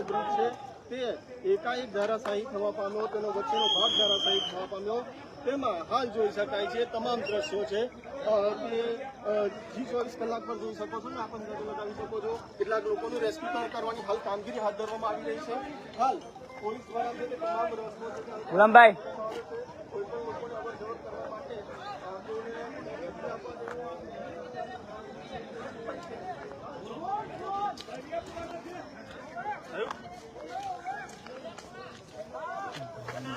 Bridge છે તે એકાએક ધરાશાયી થવા પામ્યો, તેનો વચ્ચેનો ભાગ ધરાશાયી થવા પામ્યો। તેમાં હાલ જોઈ શકાય છે તમામ દ્રશ્યો છે તે G24 કલાક પર જોઈ શકો છો ને આપ અંદાજો લગાવી શકો છો। કેટલાક લોકોનું રેસ્ક્યુ કરવાની હાલ કામગીરી હાથ ધરવામાં આવી રહી છે। હાલ પોલીસ દ્વારા જે તમામ રસ્તો ગુલામભાઈ કોઈ પણ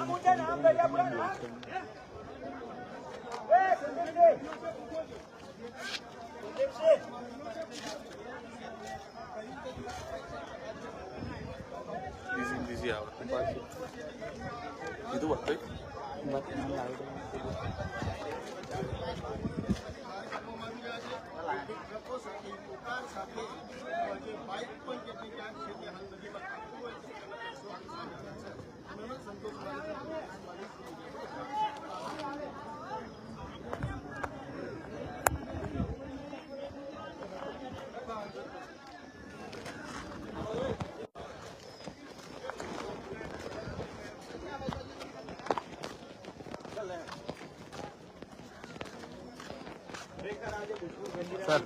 લોકોને અવર જવર કરવા માટે busy hour. Itu waktu sir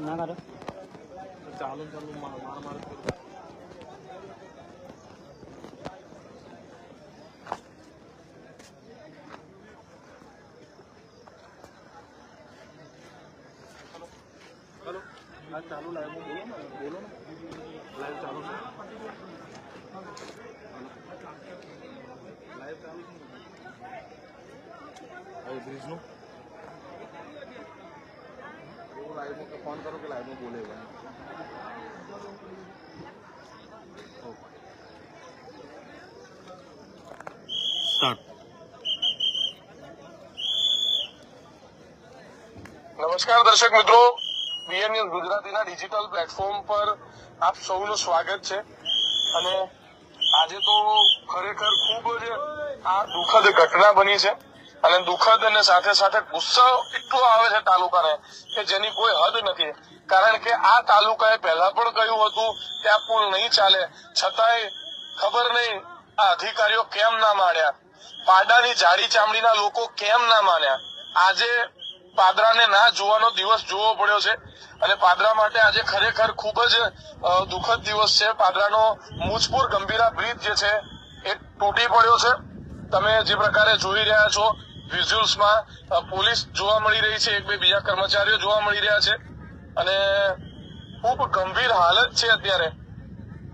ना करो चालू चालू मार हेलो लाइव चालू लाइव में बोलो ना लाइव चालू लाइव चालू अरे ब्रिज नो लाइव में फोन करो कि लाइव में बोलेगा स्टार्ट। નમસ્કાર દર્શક મિત્રો, બીએન ન્યૂઝ ગુજરાતીના ડિજિટલ પ્લેટફોર્મ પર આપ સૌનું સ્વાગત છે અને આજે તો ખરેખર ખૂબ જ આ દુઃખદ ઘટના બની છે અને દુઃખદ અને સાથે સાથે ગુસ્સો એટલો આવે છે તાલુકાને કે જેની કોઈ હદ નથી। કારણ કે આ તાલુકાએ પહેલા પણ કહ્યું હતું કે આ પુલ નહીં ચાલે, છતાંય ખબર નહીં આ અધિકારીઓ કેમ ના માન્યા, પાડાની જાડી ચામડીના લોકો કેમ ના માન્યા। આજે પાદરાને ના જોવાનો દિવસ જોવો પડ્યો છે અને પાદરા માટે આજે ખરેખર ખૂબ જ દુઃખદ દિવસ છે। પાદરાનો મુજપુર ગંભીરા બ્રિજ જે છે એ તૂટી પડ્યો છે। તમે જે પ્રકારે જોઈ રહ્યા છો વિઝ્યુઅલ્સમાં પોલીસ જોવા મળી રહી છે, એક બે બીજા કર્મચારીઓ જોવા મળી રહ્યા છે અને ખૂબ ગંભીર હાલત છે અત્યારે।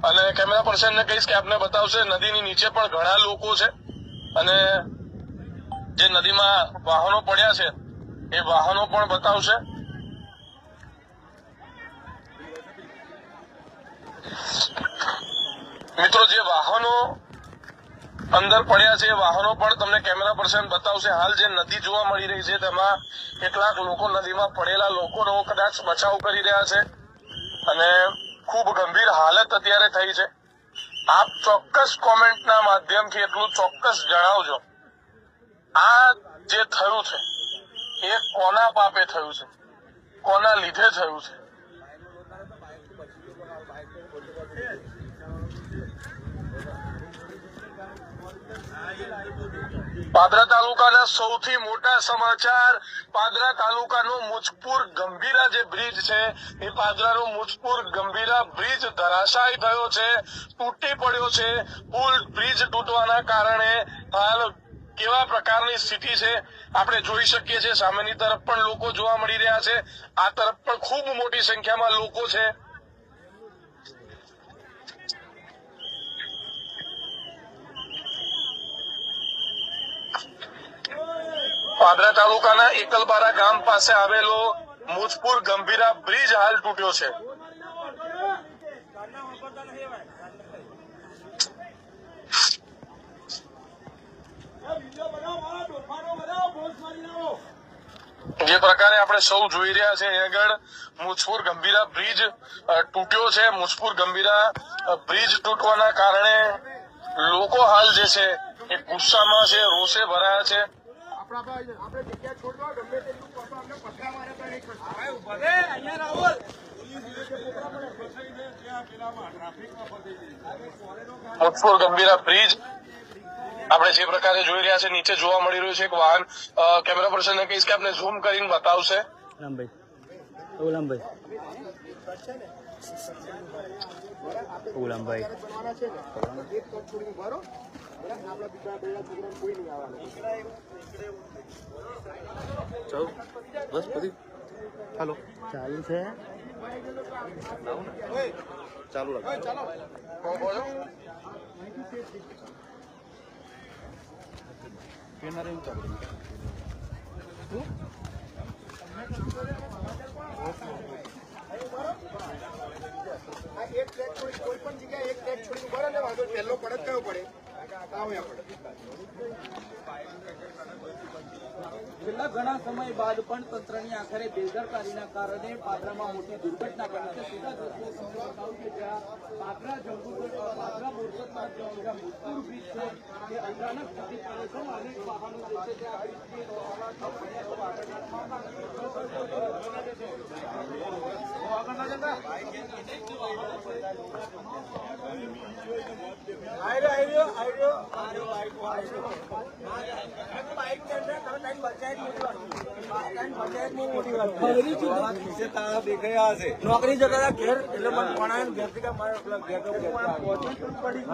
અને કેમેરા પર્સનને કહીશ કે આપને બતાવશે નદીની નીચે પણ ઘણા લોકો છે અને જે નદીમાં વાહનો પડ્યા છે એ વાહનો પણ બતાવશે। મિત્રો જે વાહનો અંદર પડ્યા છે એ વાહનો પણ તમને કેમેરા પર્સન બતાવશે। હાલ જે નદી જોવા મળી રહી છે તેમાં કેટલાક લોકો નદીમાં પડેલા લોકોનો કદાચ બચાવ કરી રહ્યા છે અને ખૂબ ગંભીર હાલત અત્યારે થઈ છે। આપ ચોક્કસ કોમેન્ટના માધ્યમથી એટલું ચોક્કસ જણાવજો આ જે થયું છે એ કોના પાપે થયું છે, કોના લીધે થયું છે। પાદરા તાલુકાના સૌથી મોટા સમાચાર, પાદરા તાલુકાનો મુજપુર ગંભીરા જે બ્રિજ છે એ પાદરાનો મુજપુર ગંભીરા બ્રિજ ધરાશાયી થયો છે, તૂટી પડ્યો છે। પુલ બ્રિજ તૂટવાના કારણે હાલ કેવા પ્રકારની સ્થિતિ છે આપણે જોઈ શકીએ છીએ। સામેની તરફ પણ લોકો જોવા મળી રહ્યા છે, આ તરફ પણ ખૂબ મોટી સંખ્યામાં લોકો છે। પાદરા તાલુકાના એકલબારા ગામ પાસે આવેલો મુજપુર ગંભીરા બ્રિજ હાલ તૂટ્યો છે। જે પ્રકારે આપણે આપણે સૌ જોઈ રહ્યા છે અહીંયા આગળ મુજપુર ગંભીરા બ્રિજ તૂટ્યો છે. મુજપુર ગંભીરા બ્રિજ તૂટવાના કારણે લોકો હાલ જે છે એ ગુસ્સામાં છે, રોષે ભરાયા છે. મુજપુર ગંભીરા બ્રિજ આપણે જે પ્રકારે જોઈ રહ્યા છે નીચે જોવા મળી રહ્યું છે એક વાહન. કેમેરા પર્સનને કહીશ કે આપણે ઝૂમ કરીને બતાવશે. ઉલમભાઈ બસ બધી હાલો ચાલુ છે. ચાલુ રાખો. એક ટ્રેક છોડી કોઈ પણ જગ્યાએ એક ટ્રેક છોડી ઉભા રહે વાંધો પહેલો પડે કયો પડે છેલ્લા ઘણા સમય બાદ પણ તંત્રની આખરે બેદરકારીના કારણે પાદરામાં મોટી દુર્ઘટના બની છે. સીધા દ્રશ્યો તમને બતાવું કે જ્યાં પાદરા પાદરા બોરસદમાં જ્યાં મુજપુર બ્રિજ છે તે અચાનક તૂટી પડે છે. અનેક વાહનો જે છે તે આ બ્રિજની નોકરી જતા ઘેર એટલે મને ભણાય ઘેર થી મારે ઘેર પડી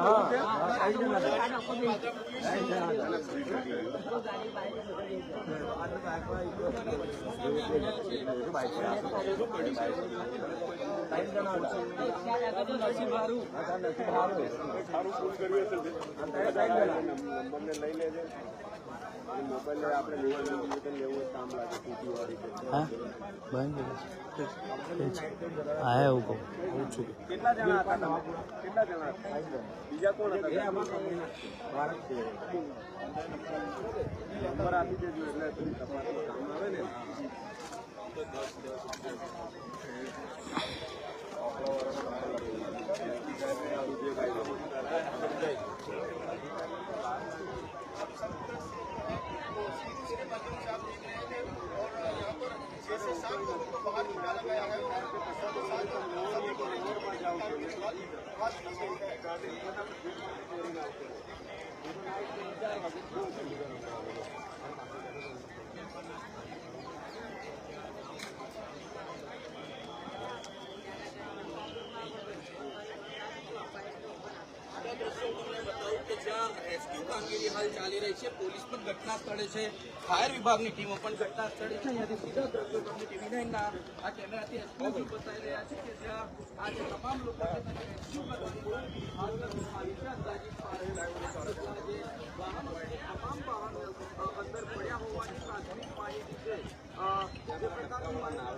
હા એવું કહું. કેટલા જણા હતા? કેટલા જણા બીજા કોણ હતા? નંબર આપી દેજો એટલે તપાસમાં કામ આવે ને. રેસ્ક્યુ કામગીરી હાલ ચાલી રહી છે. પોલીસ પણ ઘટના સ્થળે છે, ફાયર વિભાગની ટીમો પણ ઘટના સ્થળે છે. અહીંયાથી સીધા દ્રશ્યો તમને ટીવી9ના આ કેમેરાથી એક્સક્લુઝિવ બતાવી રહ્યા છે કે જ્યાં આ જે તમામ લોકો છે તેને રેસ્ક્યુ કરવાની હાલ કરવામાં આવી છે. અંદાજિત 12 જે વાહનો છે તમામ વાહનો અંદર પડ્યા હોવાની પ્રાથમિક માહિતી છે. જે પ્રકારનું માહિતી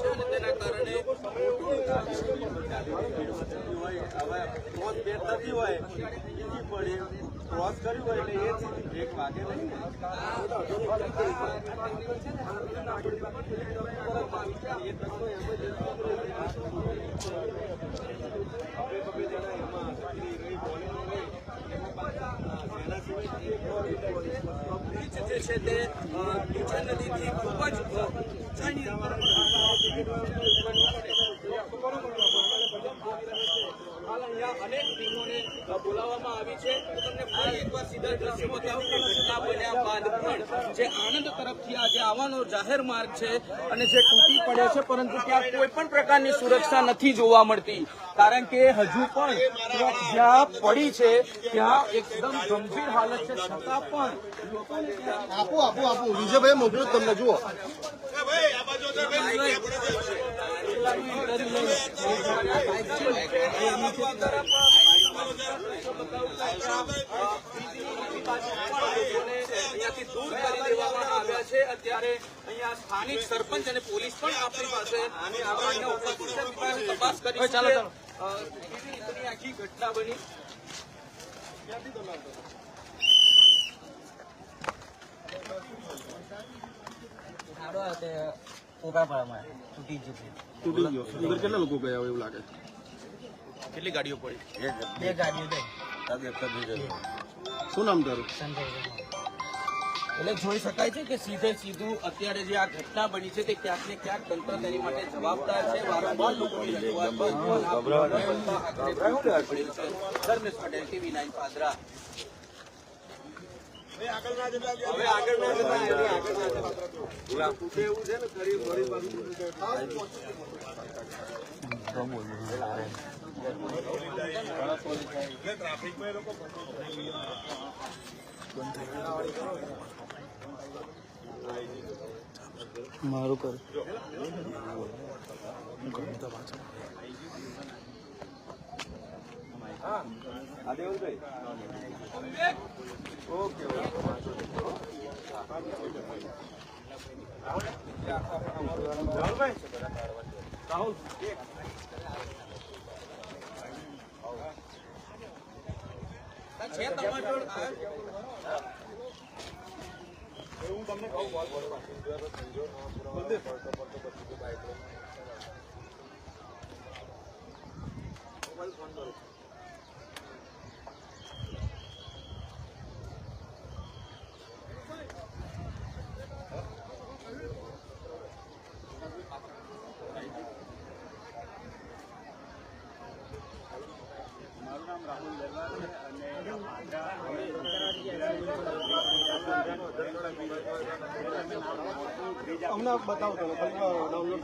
છે તેના કારણે ક્રોસ કર્યું હોય એટલે એ એક વાગે નહીં જે છે તે નીચે નદીથી ખૂબ જ ઊંચાઈની હાલ અહીંયા અનેક ટીમોને બોલાવવામાં આવી છે. તમને ફરી એકવાર સીધા દ્રશ્યો બતાવું કે ઘટના બન્યા બાદ પણ જે આણંદ તરફથી આજે આવવાનો જાહેર માર્ગ છે અને જે તૂટી પડ્યો છે, પરંતુ ત્યાં કોઈ પણ પ્રકારની સુરક્ષા નથી જોવા મળતી, કારણ કે હજુ પણ જ્યાં પડી છે ત્યાં એકદમ ગંભીર હાલત છે, છતાં પણ આપો વિજયભાઈ મોકલું તમને જુઓ. અહીંયાથી દૂર કરી દેવામાં આવ્યા છે. અત્યારે અહીંયા સ્થાનિક સરપંચ અને પોલીસ પણ આપણી પાસે તપાસ કરી છે. કેવી રીતની આખી ઘટના બની તૂટી ગયું. તૂટી ગયો. અંદર કેટલા લોકો ગયા હોય એવું લાગે? કેટલી ગાડીઓ પડી? 2 ગાડીઓ ગઈ. શું નામ તારું? એટલે જોઈ શકાય છે કે સીધે સીધું અત્યારે જે આ ઘટના બની છે તે ક્યાંક ને ક્યાંક તંત્ર તેની માટે જવાબદાર છે. વારંવાર લોકોની રજૂઆત બાદ પણ આ આગળ પડેલ છે. ધર્મેશ પટેલ, TV9 પાદરા. મારું કર. છે તમારી જોડે? અમને બતાવો તમે ડાઉનલોડ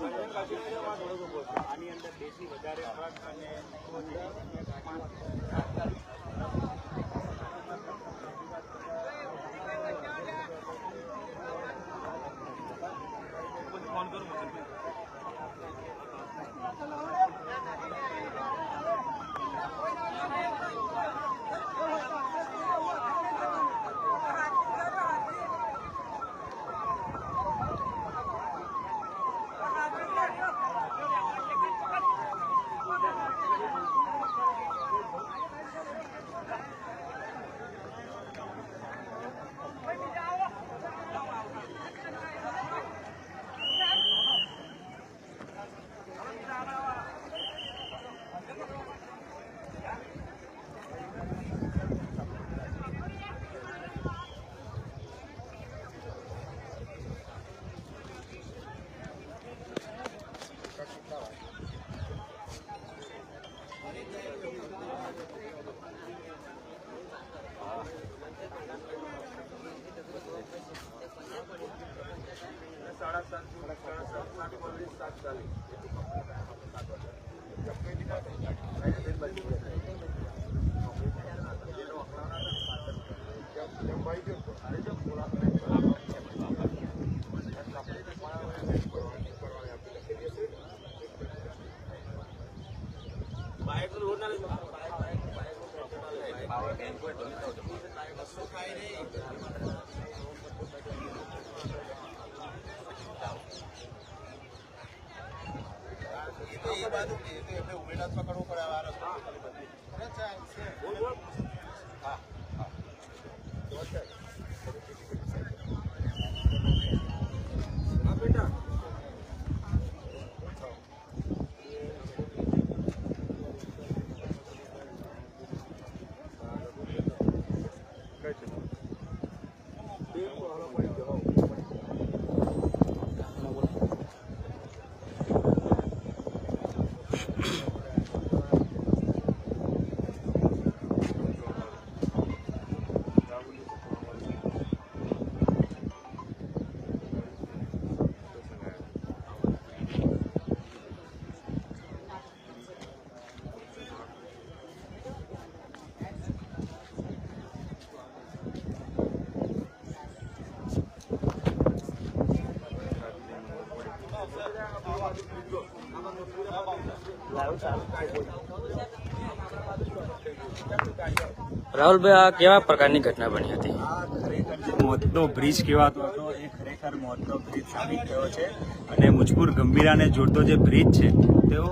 રાહુલભાઈ, આ કેવા પ્રકારની ઘટના બની હતી? આ ખરેખર જે મોતનો બ્રિજ કહેવાતો હતો એ ખરેખર મોતનો બ્રિજ સાબિત થયો છે. અને મુજપુર ગંભીરાને જોડતો જે બ્રિજ છે તેઓ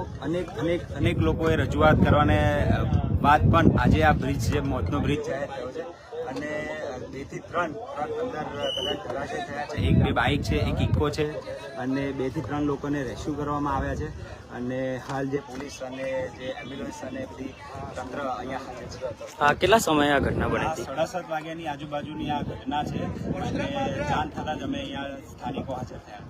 અનેક લોકોએ રજૂઆત કરવાને બાદ પણ આજે આ બ્રિજ જે મોતનો બ્રિજ જાહેર થયો છે. અને 2 થી 3 ટ્રક અંદર કદાચ ધરાશય થયા છે. 1-2 બાઇક છે, એક ઇકો છે અને 2 થી 3 લોકોને રેસ્ક્યુ કરવામાં આવ્યા છે. અને હાલ જે પોલીસ અને જે એમ્બ્યુલન્સ અને બધી તંત્ર અહીંયા હાજર છે. કેટલા સમયે આ ઘટના બની હતી? 7:30 વાગ્યાની આજુબાજુની આ ઘટના છે અને જાણ થતાં જ અમે અહીંયા સ્થાનિકો હાજર થયા.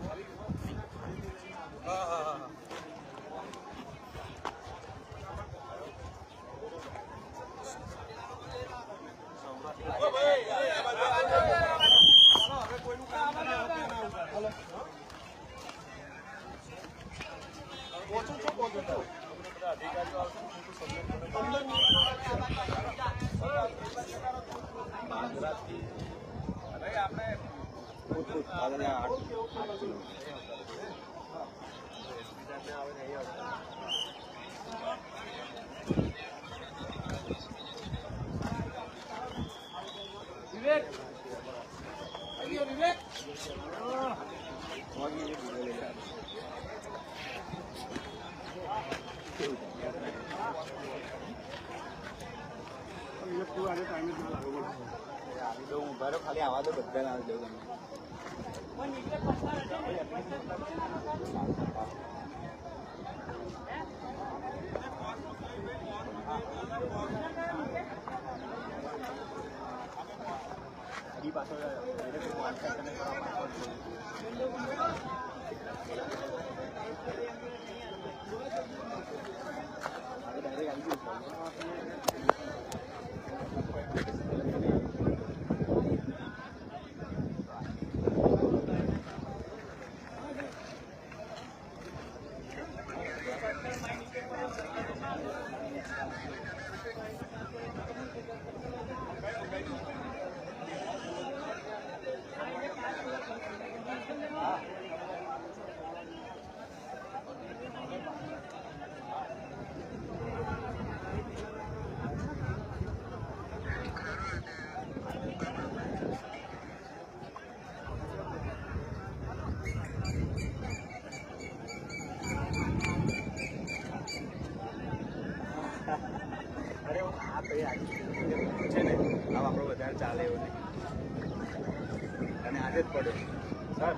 ખાલી આવા તો બધા ના દઉં તમને. છે ને આમ આપણો વધારે ચાલે એવું નહીં અને આજે જ પડે સર.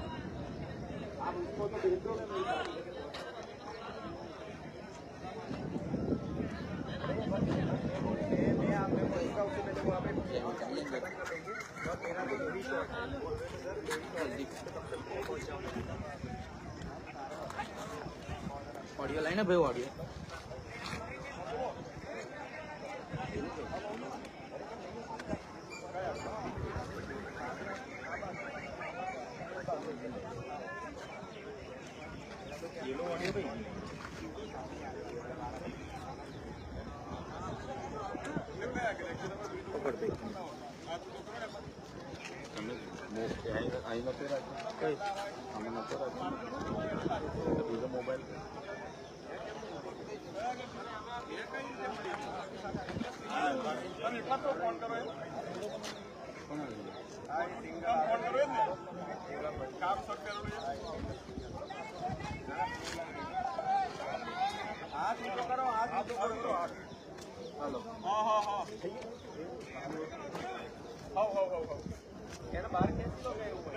ઓડિયો લાઈને ભાઈ ઓડિયો મોબાઈલ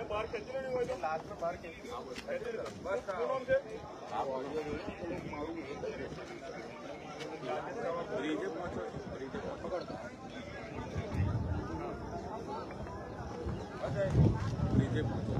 બહાર ખેંચી નહીં હોય તો લાસ્ટ બહાર ખેંચી બ્રિજે પહોંચો બ્રિજે પહોંચો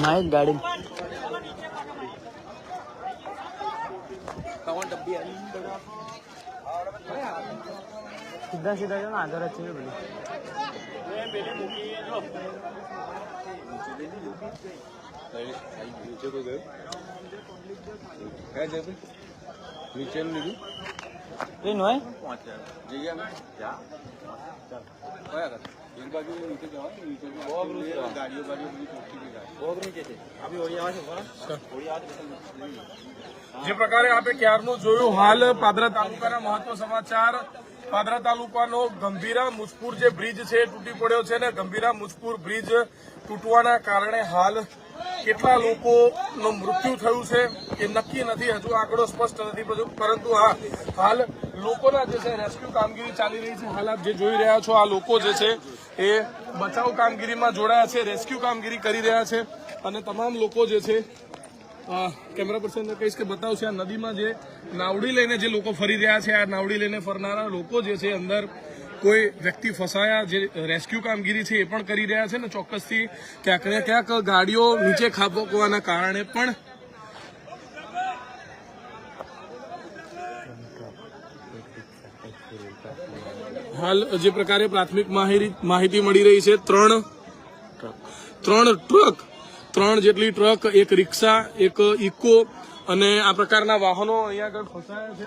નાઇટ ગાડી કવન ડબ્બી આવી સીધા સીધા જો ને આગળ જ છે બધી. ટ્રેન હોય જે પ્રકારે આપણે ક્યારનું જોયું, હાલ પાદરા તાલુકાના મહત્વ સમાચાર. પાદરા તાલુકાનો ગંભીરા મુજપુર જે બ્રિજ છે એ તૂટી પડ્યો છે ને ગંભીરા મુજપુર બ્રિજ તૂટવાના કારણે હાલ કેટલા લોકોનું મૃત્યુ થયું છે એ નક્કી નથી, હજુ આંકડો સ્પષ્ટ નથી, પરંતુ હા હાલ લોકોના જે છે રેસ્ક્યુ કામગીરી ચાલી રહી છે. હાલ આપ જે જોઈ રહ્યા છો આ લોકો જે છે એ બચાવ કામગીરીમાં જોડાયા છે, રેસ્ક્યુ કામગીરી કરી રહ્યા છે અને તમામ લોકો જે છે કેમેરા પર્સનને કહીશ કે બતાવશે આ નદીમાં જે નાવડી લઈને જે લોકો ફરી રહ્યા છે, આ નાવડી લઈને ફરનારા લોકો જે છે અંદર કોઈ વ્યક્તિ ફસાયા જે રેસ્ક્યુ કામગીરી છે એ પણ કરી રહ્યા છે ને ચોક્કસથી ક્યાંક ને ક્યાંક ગાડીઓ નીચે ખાબકવાના કારણે પણ હાલ જે પ્રકારે પ્રાથમિક માહિતી મળી રહી છે, ત્રણ જેટલી ટ્રક, એક રિક્ષા, એક ઇકો અને આ પ્રકારના વાહનો અહીંયા આગળ ફસાયા છે,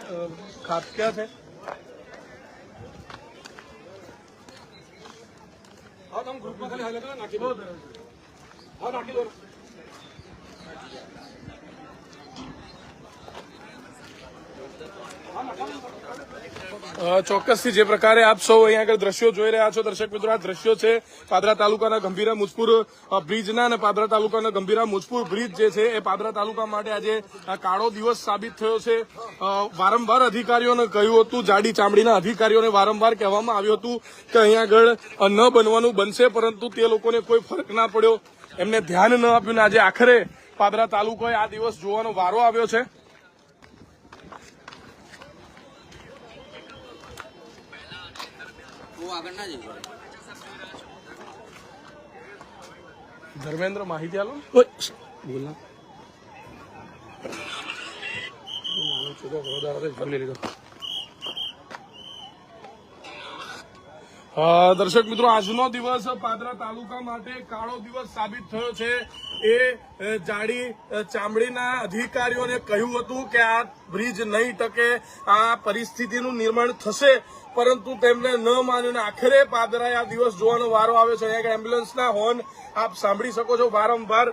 ખાબક્યા છે. ચોક્કસથી જે પ્રકારે આપ સૌ અહીંયા આગળ દ્રશ્યો જોઈ રહ્યા છો દર્શક મિત્રો, આ દ્રશ્યો છે પાદરા તાલુકાના ગંભીરા મુજપુર બ્રિજના અને પાદરા તાલુકાના ગંભીરા મુજપુર બ્રિજ જે છે એ પાદરા તાલુકા માટે આજે કાળો દિવસ સાબિત થયો છે. વારંવાર અધિકારીઓને કહ્યું હતું, જાડી ચામડીના અધિકારીઓને વારંવાર કહેવામાં આવ્યું હતું કે અહીંયા આગળ ન બનવાનું બનશે, પરંતુ તે લોકોને કોઈ ફરક ના પડ્યો, એમને ધ્યાન ન આપ્યું ને આજે આખરે પાદરા તાલુકાએ આ દિવસ જોવાનો વારો આવ્યો છે. ધર્મેન્દ્ર માહિતી આલો બોલના દર્શક મિત્રો, આજનો દિવસ પાદરા તાલુકા માટે કાળો દિવસ સાબિત થયો છે. એ જાડી ચામડીના અધિકારીઓને કહ્યું હતું કે આ બ્રિજ નહીં ટકે, આ પરિસ્થિતિનું નિર્માણ થશે, પરંતુ તેમને ન માન્યું. આખરે પાદરાએ આ દિવસ જોવાનો વારો આવ્યો છે. અહીંયા એમ્બ્યુલન્સના હોર્ન આપ સાંભળી શકો છો, વારંવાર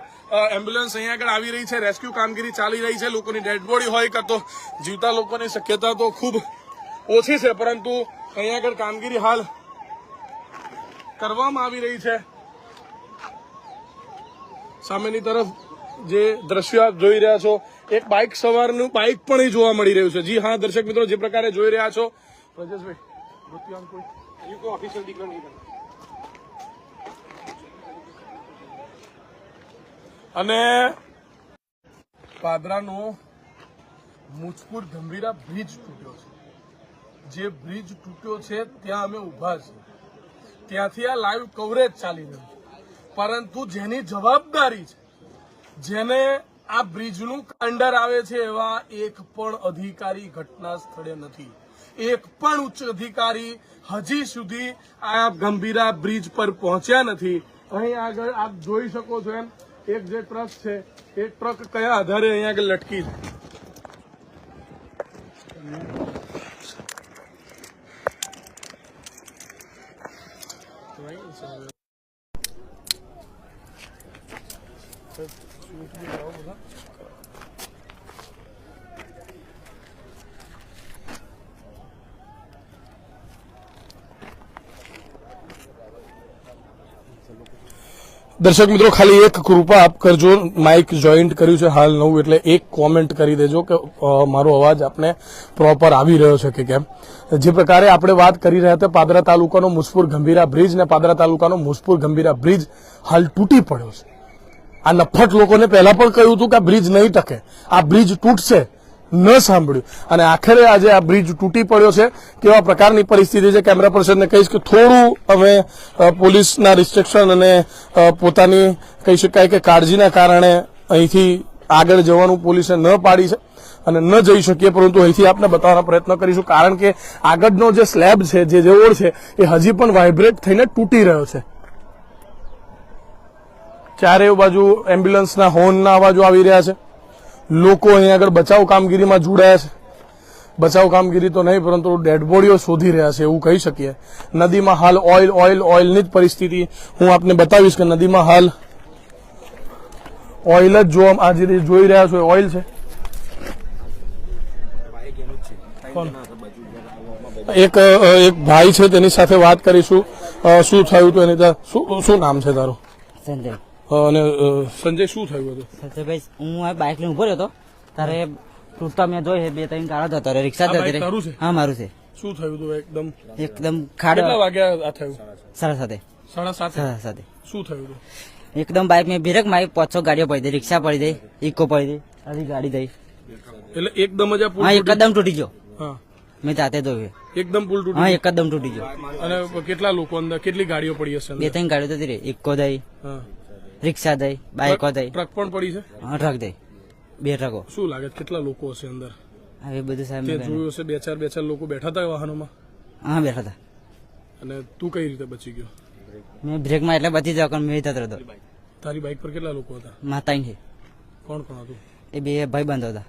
એમ્બ્યુલન્સ અહીંયા આગળ આવી રહી છે, રેસ્ક્યુ કામગીરી ચાલી રહી છે. લોકોની ડેડ બોડી હોય કાં તો જીવતા લોકોની શક્યતા તો ખૂબ ઓછી છે, પરંતુ અહીંયા આગળ કામગીરી હાલ કરવામાં આવી રહી છે. સામેની તરફ જે દ્રશ્યો આપ જોઈ રહ્યા છો, એક બાઇક સવારનું બાઇક પણ અહીં જોવા મળી રહ્યું છે. જી હા દર્શક મિત્રો, જે પ્રકારે જોઈ રહ્યા છો, અને પાદરાનો મુજપુર ગંભીરા બ્રિજ તૂટ્યો છે. જે બ્રિજ તૂટ્યો છે ત્યાં અમે ઉભા છીએ, ત્યાંથી આ લાઈવ કવરેજ ચાલી રહ્યું છે, પરંતુ જેની જવાબદારી છે, જેને આ બ્રિજનું અંડર આવે છે, એવા એક પણ અધિકારી ઘટના સ્થળે નથી. એક પણ ઉચ્ચ અધિકારી હજી સુધી આ ગંભીરા બ્રિજ પર પહોંચ્યા નથી. અહીં આગળ આપ જોઈ શકો છો એમ એક જે ટ્રક છે એ ટ્રક કયા આધારે અહીં આગળ લટકી છે. દર્શક મિત્રો, ખાલી એક કૃપા આપ કરજો, માઇક જોઈન્ટ કર્યું છે હાલ નવું, એટલે એક કોમેન્ટ કરી દેજો કે મારો અવાજ આપને પ્રોપર આવી રહ્યો છે કે કેમ. જે પ્રકારે આપણે વાત કરી રહ્યા હતા, પાદરા તાલુકાનો મુજપુર ગંભીરા બ્રિજ ને પાદરા તાલુકાનો મુજપુર ગંભીરા બ્રિજ હાલ તૂટી પડ્યો છે. આ નફટ લોકોને પહેલા પણ કહ્યું હતું કે આ બ્રિજ નહીં ટકે, આ બ્રિજ તૂટશે, ન સાંભળ્યું અને આખરે આજે આ બ્રિજ તૂટી પડ્યો છે. કેવા પ્રકારની પરિસ્થિતિ છે, કેમેરા પર્સનને કહીશ કે થોડું અમે પોલીસના રિસ્ટ્રિક્શન અને પોતાની કહી શકાય કે કાળજીના કારણે અહીંથી આગળ જવાનું પોલીસે ન પાડી છે. અને ન જઈ શકીએ, પરંતુ અહીંથી આપને બતાવવાનો પ્રયત્ન કરીશું, કારણ કે આગળનો જે સ્લેબ છે, જે રોડ છે, એ હજી પણ વાઇબ્રેટ થઈને તૂટી રહ્યો છે. ચારે બાજુ એમ્બ્યુલન્સના હોર્નના અવાજો આવી રહ્યા છે. લોકો અહીં આગળ બચાવ કામગીરીમાં જોડાયા છે. બચાવ કામગીરી તો નહીં, પરંતુ ડેડ બોડીઓ શોધી રહ્યા છે એવું કહી શકીએ. નદીમાં હાલ ઓઇલની જ પરિસ્થિતિ હું આપને બતાવીશ કે નદીમાં હાલ ઓઇલ જ જોવા, આ જે જોઈ રહ્યા છો એ ઓઇલ છે. એક ભાઈ છે, તેની સાથે વાત કરીશું. શું થયું હતું એની શું નામ છે તારું? સંજય. અને સંજય, શું થયું હતું? સંજયભાઈ, હું આ બાઇક લઈને ઉભો રહ્યો હતો, તારે તૂટતા મેં જોઈ 2-3 કાળા જતો રહ્યો. રિક્ષા જતી રહી. તારું છે? હા, મારું છે. શું થયું હતું એકદમ? એકદમ ખાડો. કેટલા વાગ્યા આ થયું? 7:30. 7:30. શું થયું હતું? એકદમ બાઇક મેં બ્રેક મારી, 5-6 ગાડીઓ પડી ગઈ. રિક્ષા પડી ગઈ, ઇકો પડી ગઈ, આધી ગાડી ગઈ. એટલે એકદમ જ આ પુલ હા, તૂટી- એકદમ તૂટી ગયો. હા, મેં જાતે જોયું. એકદમ પુલ તૂટી હા, ગયો. એકદમ તૂટી ગયો. અને કેટલા લોકો અંદર, કેટલી ગાડીઓ પડી હશે અંદર? 2-3 ગાડીઓ જતી રહી. ઇકો દઈ, હા. રિક્ષા દઈ, બાઇકો દઈ, ટ્રક પણ પડી છે. હા, ટ્રક દઈ, 2 ટ્રકો. શું લાગે છે કેટલા લોકો હશે અંદર? હવે બધું સાહેબ તે મેં કર્યું. જોયું હશે બે ચાર લોકો બેઠા હતા વાહનોમાં. હા, બેઠા હતા. અને તું કઈ રીતે બચી ગયો? મેં બ્રેકમાં એટલે બચી જાવ, પણ મેં જતો હતો. તારી બાઇક પર કેટલા લોકો હતા? માતા છે, કોણ કોણ હતું? એ 2 ભાઈ બંધો હતા.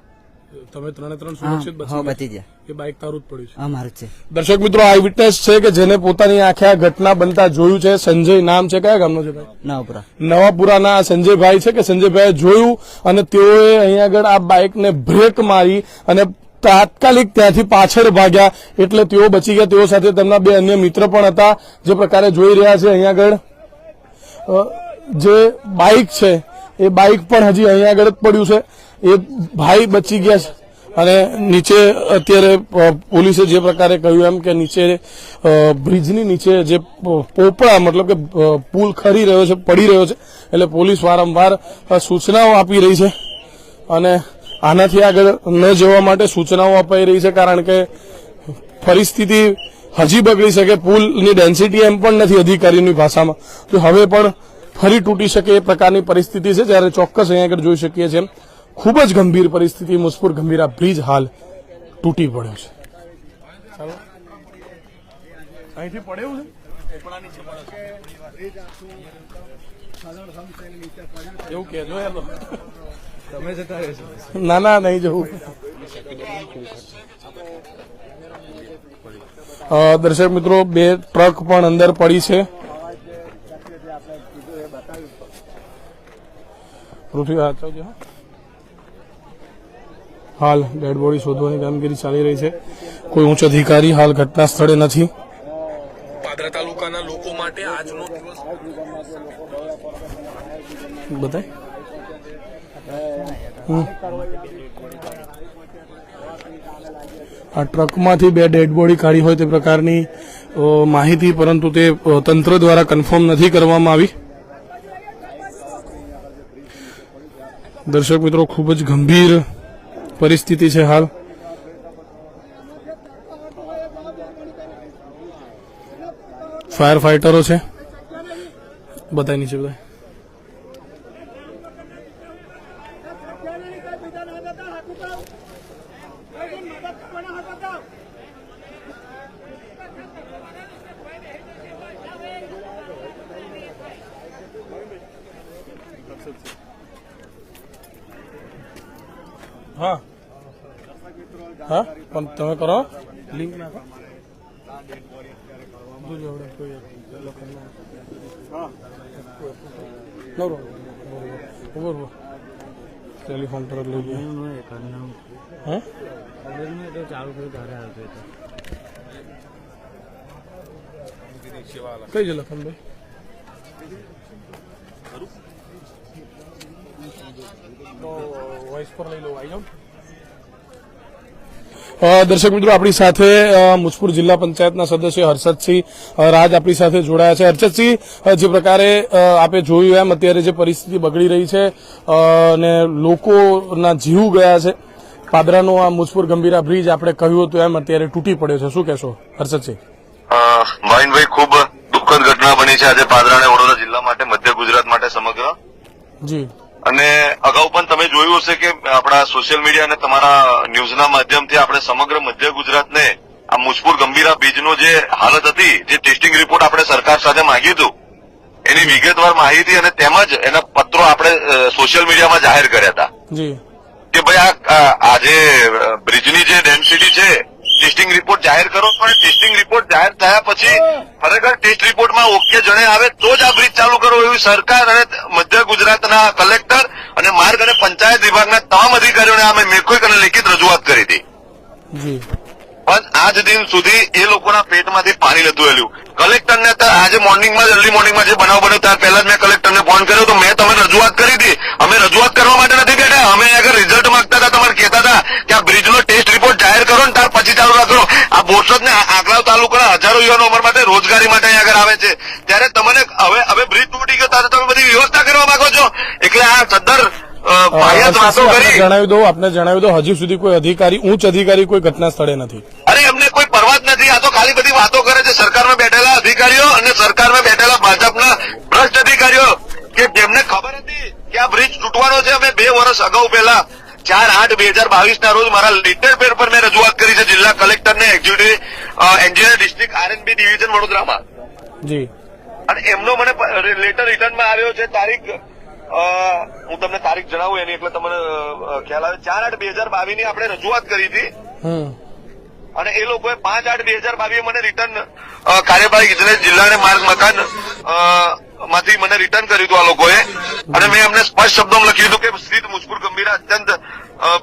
તમે ત્રણે ત્રણ હા, સુરક્ષિત હા, બચી બચી ગયા. ગયા? એ બાઇક તારું જ પડ્યું છે. હા, મારું જ છે. દર્શક મિત્રો, આઈ વિટનેસ છે કે જેને પોતાની આંખે આ ઘટના બનતા જોયું છે. સંજય નામ છે. કયા ગામનો છે ભાઈ? નવપુરા. નવાપુરાના સંજયભાઈ છે કે સંજયભાઈએ જોયું અને તેઓએ અહીં આગળ આ બાઇકને બ્રેક મારી અને તાત્કાલિક ત્યાંથી પાછળ ભાગ્યા, એટલે તેઓ બચી ગયા. તેઓ સાથે તેમના 2 અન્ય મિત્ર પણ હતા. જે પ્રકારે જોઈ રહ્યા છે અહીં આગળ જે બાઇક છે એ બાઇક પણ હજી અહીં આગળ જ પડ્યું છે. એ ભાઈ બચી ગયા છે. અને નીચે અત્યારે પોલીસે જે પ્રકારે કહ્યું એમ કે નીચે બ્રિજની નીચે જે પોપડા, મતલબ કે પુલ ખરી રહ્યો છે, પડી રહ્યો છે, એટલે પોલીસ વારંવાર સૂચનાઓ આપી રહી છે અને આનાથી આગળ ન જવા માટે સૂચનાઓ અપાઈ રહી છે, કારણ કે પરિસ્થિતિ હજી બગડી શકે. પુલની ડેન્સિટી એમ પણ નથી અધિકારીની ભાષામાં, તો હવે પણ ફરી તૂટી શકે એ પ્રકારની પરિસ્થિતિ છે. જ્યારે ચોક્કસ અહીંયા આગળ જોઈ શકીએ છીએ ખૂબ જ ગંભીર પરિસ્થિતિ. મુસફુર ગંભીરા બ્રિજ હાલ તૂટી પડ્યો છે. અહીંથી પડ્યું છે, એવું કેજો. તમે જતા રહેશો? ના, નહીં જવું. દર્શક મિત્રો, 2 ટ્રક પણ અંદર પડી છે. પૃથ્વી હાલ ડેડ બોડી શોધવાની કામગીરી ચાલી રહી છે. કોઈ ઉચ્ચ અધિકારી હાલ ઘટના સ્થળે નથી. પાદરા તાલુકાના લોકો માટે આજનો દિવસ બતાય. આ ટ્રકમાંથી 2 ડેડ બોડી કાઢી હોય તે પ્રકારની માહિતી, પરંતુ તે તંત્ર દ્વારા કન્ફર્મ નથી કરવામાં આવી. દર્શક મિત્રો, ખૂબ જ ગંભીર પરિસ્થિતિ છે હાલ. ફાયર ફાઈટરો છે, બતાય નીચે બતાય. હા, હા, પણ તમે કરો લિંક નાખો. ટેલિફોન પર લઈ ગયા. હા, કઈ છે લખનભાઈ? તો વોઇસ પર લઈ લો, આવી જાઓ. દર્શક મિત્રો, આપણી સાથે મુજપુર જિલ્લા પંચાયતના સદસ્ય હર્ષદસિંહ રાજ આપણી સાથે જોડાયા છે. હર્ષદસિંહ, જે પ્રકારે આપે જોયું એમ અત્યારે જે પરિસ્થિતિ બગડી રહી છે અને લોકોના જીવ ગયા છે, પાદરાનો આ મુજપુર ગંભીરા બ્રિજ આપણે કહ્યું હતું એમ અત્યારે તૂટી પડ્યો છે, શું કહેશો હર્ષદસિંહ? ભાવિનભાઈ, ખૂબ દુઃખદ ઘટના બની છે આજે પાદરા અને વડોદરા જિલ્લા માટે, મધ્ય ગુજરાત માટે સમગ્ર. જી. અને અગાઉ પણ તમે જોયું હશે કે આપણા સોશિયલ મીડિયા અને તમારા ન્યૂઝના માધ્યમથી આપણે સમગ્ર મધ્ય ગુજરાતને આ મુજપુર ગંભીરા બ્રિજનો જે હાલત હતી, જે ટેસ્ટિંગ રિપોર્ટ આપણે સરકાર સાથે માંગ્યું હતું, એની વિગતવાર માહિતી અને તેમજ એના પત્રો આપણે સોશિયલ મીડિયામાં જાહેર કર્યા હતા જી કે ભાઈ આ જે બ્રિજની જે ડેન્સિટી છે, ટેસ્ટિંગ રિપોર્ટ જાહેર કરો. પણ ટેસ્ટિંગ રિપોર્ટ જાહેર થયા પછી ખરેખર ટેસ્ટ રિપોર્ટમાં ઓકે જણે આવે તો જ આ બ્રિજ ચાલુ કરો એવી સરકાર અને મધ્ય ગુજરાતના કલેક્ટર અને માર્ગ અને પંચાયત વિભાગના તમામ અધિકારીઓને અમે મેકોઈક અને લિખિત રજૂઆત કરી હતી. જી પણ આજ દિન સુધી એ લોકોના પેટમાંથી પાણી નતું હેલ્યું. કલેક્ટરને આજે મોર્નિંગમાં અર્લી મોર્નિંગમાં જે બનાવ બન્યો ત્યાર પહેલા જ મેં કલેક્ટરને ફોન કર્યો તો મેં તમે રજૂઆત કરી હતી. અમે રજૂઆત કરવા માટે નથી બેઠા, અમે આગળ રિઝલ્ટ માંગતા હતા. તમારે કહેતા હતા કે આ બ્રિજનો ટેસ્ટ રિપોર્ટ જાહેર કરો ને ત્યાર પછી ચાલુ રાખો. આ બોરસદ ને આંકલાવ તાલુકાના હજારો યુવાનો અમારા માટે રોજગારી માટે અહીં આગળ આવે છે, ત્યારે તમને હવે બ્રિજ તૂટી ગયો ત્યારે તમે બધી વ્યવસ્થા કરવા માંગો છો. એટલે આ સદ્દર આપને જણાવી દો હજી સુધી કોઈ અધિકારી, ઉચ્ચ અધિકારી કોઈ ઘટના સ્થળે નથી. અરે એમને કોઈ પરવા જ નથી. આ તો ખાલી બધી વાતો કરે છે સરકારમાં બેઠેલા અધિકારીઓ અને સરકારમાં બેઠેલા ભાજપના ભ્રષ્ટ અધિકારીઓ કે જેમને ખબર હતી કે આ બ્રિજ તૂટવાનો છે. અમે 2 વર્ષ અગાઉ પહેલા 4/8/2022 ના રોજ મારા લેટર પેડ પર મેં રજૂઆત કરી છે જિલ્લા કલેક્ટરને, executive engineer district RNB division વડોદરામાં. જી અને એમનો મને લેટર રિટર્નમાં આવ્યો છે. તારીખ હું તમને તારીખ જણાવું એની, એટલે તમને ખ્યાલ આવે. 4/8/2022 ની આપણે રજૂઆત કરી હતી અને એ લોકોએ 5/8/2022 મને રિટર્ન કાર્યપાલક ઇજનેર જિલ્લા અને માર્ગ મકાન માંથી મને રિટર્ન કર્યું હતું આ લોકોએ. અને મેં એમને સ્પષ્ટ શબ્દોમાં લખ્યું હતું કે સ્થિત મુજપુર ગંભીરા અત્યંત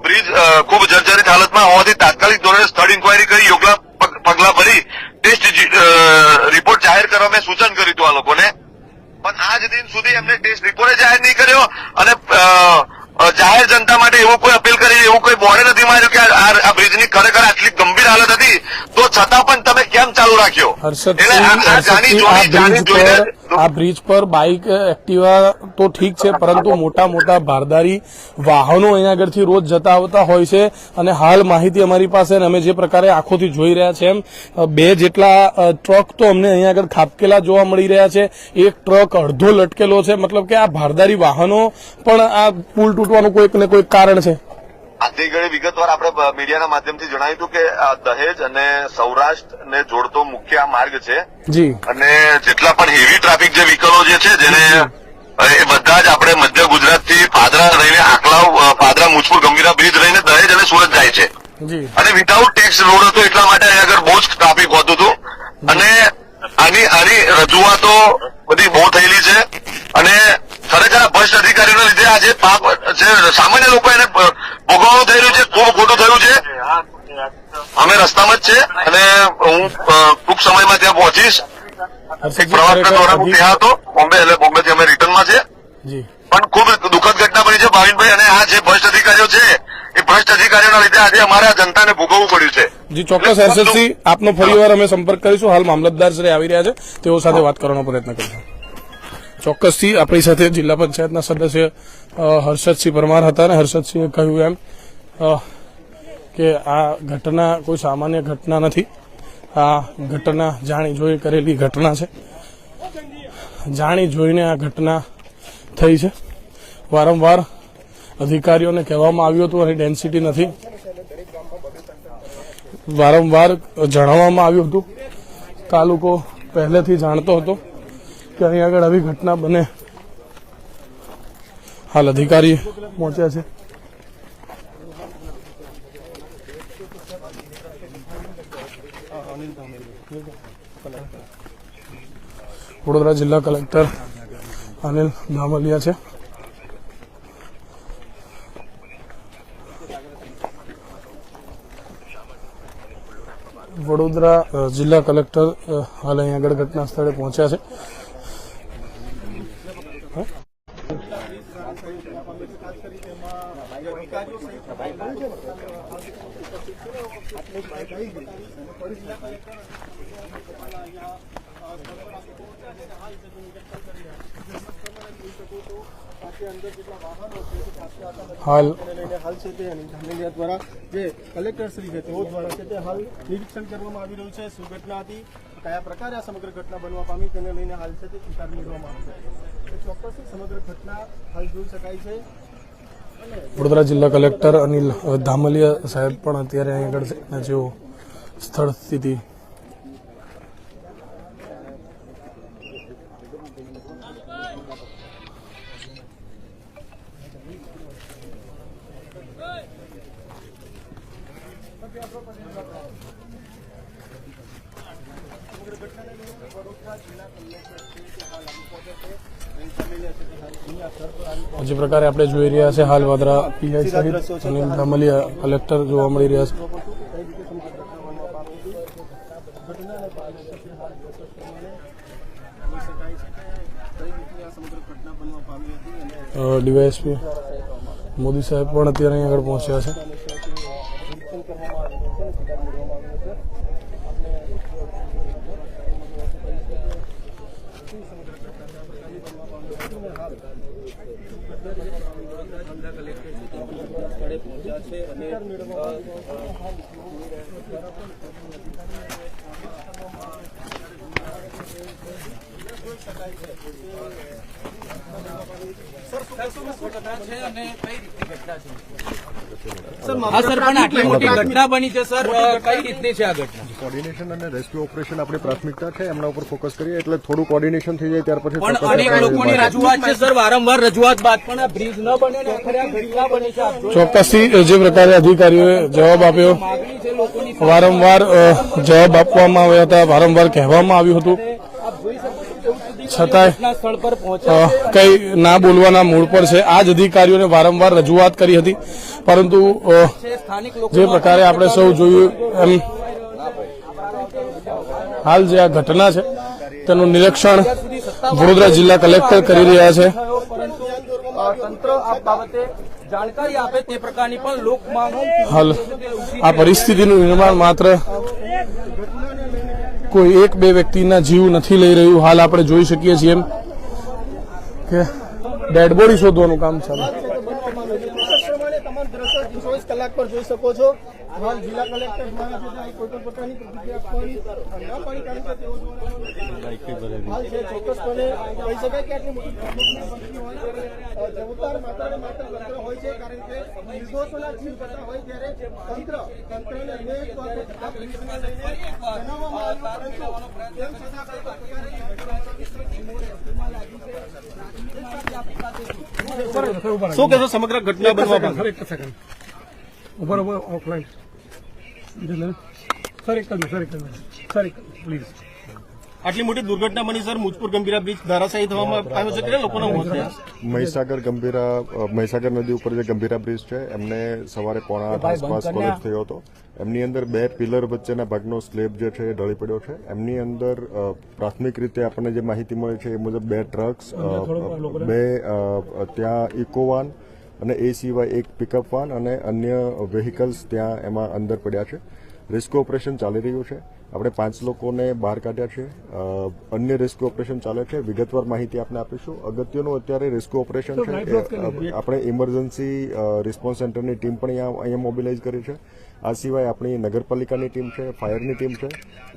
બ્રિજ ખૂબ જર્જરિત હાલતમાં હોવાથી તાત્કાલિક ધોરણે સ્થળ ઇન્કવાયરી કરી યોગ્ય પગલા ભરી ટેસ્ટ રિપોર્ટ જાહેર કરવા મેં સૂચન કર્યું હતું આ લોકોને. પણ આજ દિન સુધી એમને ટેસ્ટ રિપોર્ટ જાહેર નહીં કર્યો અને જાહેર જનતા માટે એવું કોઈ અપીલ કરી, એવું કોઈ બોર્ડે નથી માર્યું કે આ બ્રિજની ખરેખર આટલી ગંભીર હાલત હતી તો છતાં પણ તમે કેમ ચાલુ રાખ્યો? આ બ્રિજ પર બાઇક, એક્ટિવા તો ઠીક છે, પરંતુ મોટા મોટા ભારદારી વાહનો અહીંયા આગળથી રોજ જતા આવતા હોય છે. અને હાલ માહિતી અમારી પાસે, અમે જે પ્રકારે આંખોથી જોઈ રહ્યા છે એમ 2 જેટલા ટ્રક તો અમને અહીંયા આગળ ખાબકેલા જોવા મળી રહ્યા છે. એક ટ્રક અડધો લટકેલો છે. મતલબ કે આ ભારદારી વાહનો પણ આ પુલ તૂટવાનું કોઈક ને કોઈક કારણ છે. આથી ઘણી વિગતવાર આપણે મીડિયાના માધ્યમથી જણાવ્યું હતું કે આ દહેજ અને સૌરાષ્ટ્રને જોડતો મુખ્ય આ માર્ગ છે. જી અને જેટલા પણ હેવી ટ્રાફિક જે વ્હીકલો જે છે જેને એ બધા જ આપણે મધ્ય ગુજરાતથી પાદરા રહીને આંકલાવ, પાદરા મુજપુર ગંભીરા બ્રિજ રહીને દહેજ અને સુરત જાય છે. જી અને વિધાઉટ ટેક્સ રોડ હતો એટલા માટે અહીં આગળ બહુ જ ટ્રાફિક હોતું હતું. અને આની રજૂઆતો બધી બહુ થયેલી છે અને ખરેખર આ ભ્રષ્ટ અધિકારીઓના લીધે આજે પાપ છે, સામાન્ય લોકો એને ભોગવવાનું થયેલું છે, ખૂબ ખોટું થયું છે. અમે રસ્તામાં જ છે અને હું ટૂંક સમયમાં ત્યાં પહોંચીશ. પ્રવાસના દોરાન હું ત્યાં હતો બોમ્બે, એટલે બોમ્બેથી અમે રિટર્નમાં છે. પણ ખૂબ દુઃખદ ઘટના બની છે ભાવિનભાઈ. અને આ જે ભ્રષ્ટ અધિકારીઓ છે એ ભ્રષ્ટ અધિકારીઓના લીધે આજે અમારા જનતાને ભોગવવું પડ્યું છે. જી ચોક્કસ હર્ષદસિંહ, આપનો ફરીવાર અમે સંપર્ક કરીશું. હાલ મામલતદાર શ્રી આવી રહ્યા છે, તેઓ સાથે વાત કરવાનો પ્રયત્ન કરીશું. ચોક્કસથી આપણી સાથે જિલ્લા પંચાયતના સદસ્ય હર્ષદસિંહ પરમાર હતા અને હર્ષદસિંહે કહ્યું એમ કે આ ઘટના કોઈ સામાન્ય ઘટના નથી. આ ઘટના જાણી જોઈ કરેલી ઘટના છે. જાણી જોઈને આ ઘટના થઈ છે. વારંવાર અધિકારીઓને કહેવામાં આવ્યું હતું અહીં ડેન્સિટી નથી, વારંવાર જણાવવામાં આવ્યું હતું. તાલુકો પહેલેથી જાણતો હતો કે અહીં આગળ આવી ઘટના બને. હાલ અધિકારી પહોંચ્યા છે. વડોદરા જિલ્લા કલેક્ટર અનિલ ધામલિયા છે. વડોદરા જિલ્લા કલેક્ટર હાલ અહીં આગળ ઘટના સ્થળે પહોંચ્યા છે. હાલ છે તે ધામેલિયા દ્વારા જે કલેક્ટર શ્રી છે તેઓ દ્વારા છે તે હાલ નિરીક્ષણ કરવામાં આવી રહ્યું છે. શું ઘટના હતી કયા પ્રકારે આ સમગ્ર ઘટના બનવા પામી તેને લઈને હાલ છે તે સ્વીકાર મેળવવામાં આવશે. ચોક્કસથી સમગ્ર ઘટના હાલ જોઈ શકાય છે. વડોદરા જિલ્લા કલેક્ટર અનિલ ધામલિયા સાહેબ પણ અત્યારે અહીં આગળ છે અને જેઓ સ્થળ સ્થિતિ જે પ્રકારે આપણે જોઈ રહ્યા છે હાલ વાદરા પીઆઈ સહિત અનિલ ધામલિયા કલેક્ટર જોવા મળી રહ્યા છે. ડીવાયએસપી મોદી સાહેબ પણ અત્યારે અહીં આગળ પહોંચ્યા છે. સ્થળે પહોંચ્યા છે અને આટલી મોટી ઘટના બની છે સર, કઈ રીતની છે આ ઘટના? કોર્ડિનેશન અને રેસ્ક્યુ ઓપરેશન આપણી પ્રાથમિકતા છે, એમના ઉપર ફોકસ કરીએ એટલે થોડું કોર્ડિનેશન થઈ જાય ત્યાર પછી પણ અનેક લોકોની રજૂઆત છે સર, વારંવાર રજૂઆત બાદ પણ આ બ્રિજ ન બને ને આખરે આ ઘટના બની છે. આપ જોઈ ચોક્કસથી જે પ્રકારે અધિકારીઓએ જવાબ આપ્યો, માગણી છે લોકોની, વારંવાર જવાબ આપવામાં આવ્યા હતા, વારંવાર કહેવામાં આવ્યું હતું, આપ જોઈ શકો છો તેવું સુધી છતાંય ઘટના સ્થળ પર પહોંચ્યા છે. કઈ ના બોલવાના મૂળ પર છે. આ જ અધિકારીઓને વારંવાર રજૂઆત કરી હતી, પરંતુ સ્થાનિક લોકો જે પ્રકારે આપણે સૌ જોયું એમ હાલ જે આ ઘટના છે તેનું નિરીક્ષણ વડોદરા જિલ્લા કલેક્ટર કરી રહ્યા છે. પરંતુ તંત્ર આ બાબતે જાણકારી આપે તે પ્રકારની પણ લોક માંગ હાલ આ પરિસ્થિતિનું નિર્માણ માત્ર કોઈ એક બે વ્યક્તિના જીવ નથી લઈ રહ્યું. હાલ આપણે જોઈ શકીએ છીએ એમ કે ડેડ બોડી શોધવાનું કામ ચાલે. તમામ દ્રશ્યો 24 કલાક પર જોઈ શકો છો. હાલ જિલ્લા કલેક્ટર દ્વારા છે તે કોઈ પણ પ્રકારની પ્રતિક્રિયા આપવાની ના પાડી, કારણ કે તેઓ હાલ છે ચોક્કસપણે કહી શકાય કે આટલી મોટી ઘટના બનતી હોય ત્યારે જવાબદાર માત્ર ને માત્ર તંત્ર હોય છે, કારણ કે નિર્દોષોના જીવ જતા હોય ત્યારે તંત્રને અનેક વખત પોલીસને લઈને જણાવવામાં આવ્યું, પરંતુ તેમ છતાં કોઈ પ્રકારની શું કહેશો સમગ્ર ઘટના બનવા પામી? આટલી મોટી દુર્ઘટના બની સર, મુજપુર ગંભીરા બ્રિજ ધરાશાયી થવામાં આવ્યો છે, કેટલા લોકોના મોત થયા? મહીસાગર નદી ઉપર જે ગંભીરા બ્રિજ છે એમને સવારે 7:45 આસપાસ કોલેજ થયો હતો. એમની અંદર 2 પિલર વચ્ચેના ભાગનો સ્લેબ જે છે એ ઢળી પડ્યો છે. એમની અંદર પ્રાથમિક રીતે આપણને જે માહિતી મળે છે એ મુજબ 2 ટ્રક્સ, 2 ત્યાં ઇકોવાન અને એ સિવાય 1 પિકઅપ વાન અને અન્ય વેહિકલ્સ ત્યાં એમાં અંદર પડ્યા છે. રેસ્ક્યુ ઓપરેશન ચાલી રહ્યું છે. આપણે 5 લોકોને બહાર કાઢ્યા છે. અન્ય રેસ્ક્યુ ઓપરેશન ચાલે છે. વિગતવાર માહિતી આપને આપીશું. અગત્યનું અત્યારે રેસ્ક્યુ ઓપરેશન છે આપણે ઇમરજન્સી રિસ્પોન્સ સેન્ટરની ટીમ પણ અહીંયા મોબિલાઇઝ કરી છે. આ સિવાય આપણી નગરપાલિકાની ટીમ છે, ફાયરની ટીમ છે,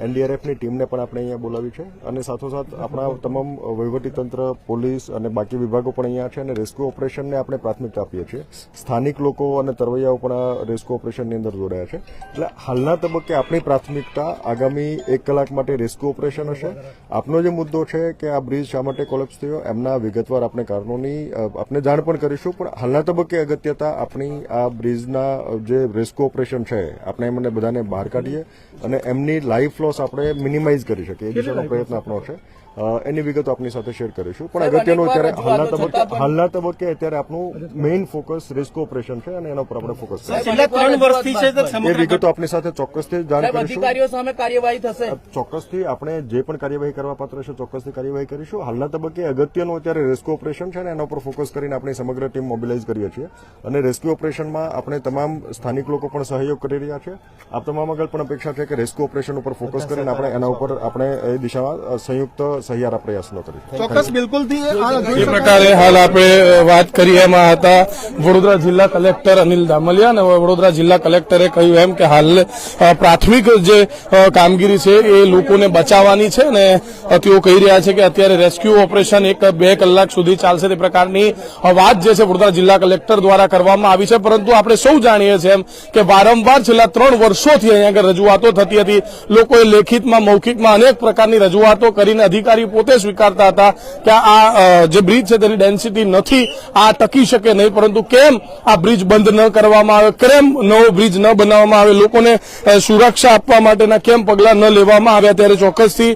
એનડીઆરએફની ટીમને પણ આપણે અહીંયા બોલાવી છે અને સાથોસાથ આપણા તમામ વહીવટીતંત્ર, પોલીસ અને બાકી વિભાગો પણ અહીંયા છે અને રેસ્ક્યુ ઓપરેશનને આપણે પ્રાથમિકતા આપીએ છીએ. સ્થાનિક લોકો અને તરવૈયાઓ પણ આ રેસ્ક્યુ ઓપરેશનની અંદર જોડાયા છે. એટલે હાલના તબક્કે આપણી પ્રાથમિકતા આગામી 1 કલાક માટે રેસ્ક્યુ ઓપરેશન હશે. આપનો જે મુદ્દો છે કે આ બ્રિજ શા માટે કોલેપ્સ થયો એમના વિગતવાર આપણે કારણોની આપને જાણ પણ કરીશું, પણ હાલના તબક્કે અગત્યતા આપણી આ બ્રિજના જે રેસ્ક્યુ ઓપરેશન છે આપણે એમને બધાને બહાર કાઢીએ અને એમની લાઈફ લોસ આપણે મિનિમાઇઝ કરી શકીએ એ દિશાનો પ્રયત્ન આપણો છે. એની વિગતો આપની સાથે શેર કરીશું. પણ અગત્યનું અત્યારે હાલના તબક્કે અત્યારે આપણું મેઇન ફોકસ રેસ્ક્યુ ઓપરેશન છે અને એના ઉપર આપણે ફોકસ છેલ્લા 3 વર્ષથી છે એ વિગતો આપની સાથે ચોક્કસથી જાણ કરીશું. અધિકારીઓ સામે કાર્યવાહી થશે. ચોક્કસથી આપણે જે પણ કાર્યવાહી કરવા પાત્ર છે ચોક્કસથી કાર્યવાહી કરીશું. હાલના તબક્કે અગત્યનું અત્યારે રેસ્ક્યુ ઓપરેશન છે અને એના ઉપર ફોકસ કરીને આપણી સમગ્ર ટીમ મોબિલાઇઝ કરીએ છીએ અને રેસ્ક્યુ ઓપરેશનમાં આપણે તમામ સ્થાનિક લોકો પણ સહયોગ કરી રહ્યા છે. આપ તમામ આગળ પણ અપેક્ષા છે કે રેસ્ક્યુ ઓપરેશન ઉપર ફોકસ કરીને આપણે એના ઉપર આપણે એ દિશામાં સંયુક્ત સહિયારા પ્રયાસનો કરીશું. ચોક્કસ બિલકુલથી આ જોઈ એ શકાય પ્રકારે હાલ આપણે વાત કરી એમાં હતા વડોદરા જિલ્લા કલેક્ટર અનિલ દામલિયા અને વડોદરા જિલ્લા કલેક્ટરે કહ્યું એમ કે હાલ પ્રાથમિક જે કામગીરી છે એ લોકોને બચાવવાની છે અને તેઓ કહી રહ્યા છે કે અત્યારે રેસ્ક્યુ ઓપરેશન 1-2 કલાક સુધી ચાલશે તે પ્રકારની વાત જે છે વડોદરા જિલ્લા કલેક્ટર દ્વારા કરવામાં આવી છે. પરંતુ આપણે સૌ જાણીએ છીએ એમ કે વારંવાર છેલ્લા 3 વર્ષોથી અહીંયા આગળ રજૂઆતો થતી હતી. લોકોએ લેખિતમાં મૌખિકમાં અનેક પ્રકારની રજૂઆતો કરીને અધિકારી પોતે સ્વીકારતા હતા કે આ જે બ્રિજ છે તેની ડેન્સિટી નથી, આ ટકી શકે નહીં. પરંતુ કેમ આ બ્રિજ બંધ ન કરવામાં આવે, કેમ નવો બ્રિજ ન બનાવવામાં આવે, લોકોને સુરક્ષા આપવા માટેના કેમ પગલાં ન લેવામાં આવ્યા, ત્યારે ચોક્કસથી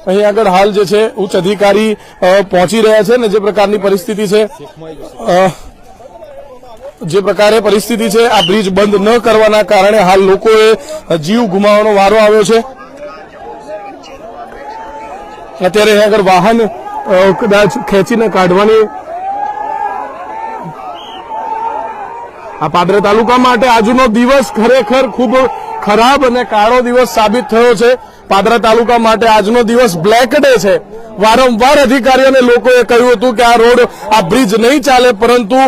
અહીં આગળ હાલ જે છે ઉચ્ચ અધિકારી પહોંચી રહ્યા છે ને જે પ્રકારની પરિસ્થિતિ છે આ બ્રિજ બંધ ન કરવાના કારણે હાલ લોકોએ જીવ ગુમાવવાનો વારો આવ્યો છે. અત્યારે અહીં આગળ વાહન કદાચ ખેંચીને કાઢવાની આ પાદરા તાલુકા માટે આજનો દિવસ ખરેખર ખૂબ ખરાબ અને કાળો દિવસ સાબિત થયો છે. પાદરા તાલુકા માટે આજનો દિવસ બ્લેક ડે છે. વારંવાર અધિકારીઓ અને લોકોએ કહ્યું હતું કે આ રોડ આ બ્રિજ નહીં ચાલે, પરંતુ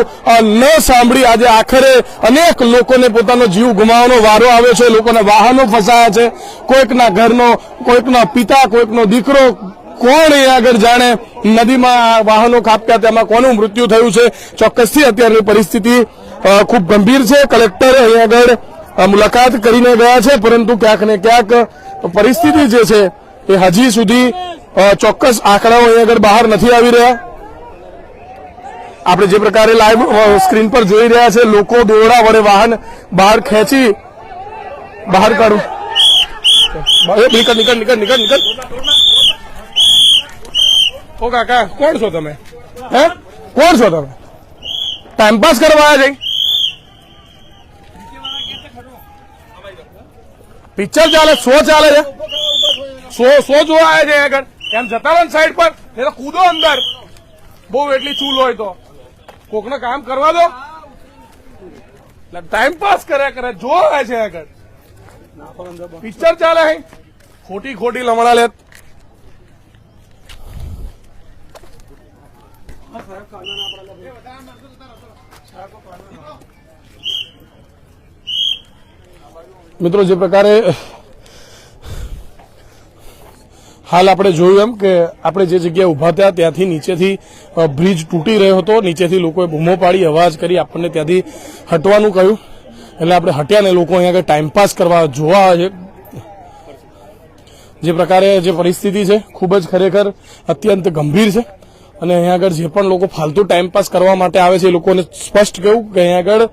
ન સાંભળી આજે આખરે અનેક લોકોને પોતાનો જીવ ગુમાવવાનો વારો આવ્યો છે. લોકોના વાહનો ફસાયા છે. કોઈકના ઘરનો, કોઈકના પિતા, કોઈકનો દીકરો, કોણ એ આગળ જાણે નદીમાં વાહનો ખાબક્યા તેમાં કોનું મૃત્યુ થયું છે. ચોક્કસથી અત્યારની પરિસ્થિતિ ખૂબ ગંભીર છે. કલેક્ટર અહીં આગળ મુલાકાત કરીને ગયા છે, પરંતુ ક્યાંક ને ક્યાંક પરિસ્થિતિ જે છે એ હજી સુધી ચોક્કસ આંકડાઓ અહીં આગળ બહાર નથી આવી રહ્યા. આપણે જે પ્રકારે લાઈવ સ્ક્રીન પર જોઈ રહ્યા છે, લોકો દોરડા વડે વાહન બહાર ખેંચી બહાર કાઢું. નીકળ. ઓ કાકા, કોણ છો તમે? કોણ છો તમે? ટાઈમપાસ કરવા આવ્યા છે? પિક્ચર ચાલે, શો ચાલે છે, શો જોવા આવ્યા છે આગળ? એમ જતા રહો સાઈડ પર, નહીં તો કૂદો અંદર. બહુ એટલી ચૂલ હોય તો કોકને કામ કરવા દો. ટાઈમ પાસ કર્યા કરે, જોવા આવે છે આગળ. પિક્ચર ચાલે હે, ખોટી લમણા લે. મિત્રો, જે પ્રકારે હાલ આપણે જોયું એમ કે આપણે જે જગ્યાએ ઉભા થયા ત્યાંથી નીચેથી બ્રિજ તૂટી રહ્યો હતો. નીચેથી લોકોએ બૂમો પાડી, અવાજ કરી, આપણને ત્યાંથી હટવાનું કહ્યું. એટલે આપણે હટ્યા ને લોકો અહીંયા આગળ ટાઈમપાસ કરવા જોવા આવે છે. જે પ્રકારે જે પરિસ્થિતિ છે ખૂબ જ ખરેખર અત્યંત ગંભીર છે. અને અહીંયા આગળ જે પણ લોકો ફાલતુ ટાઈમપાસ કરવા માટે આવે છે એ લોકોને સ્પષ્ટ કહ્યું કે અહીંયા આગળ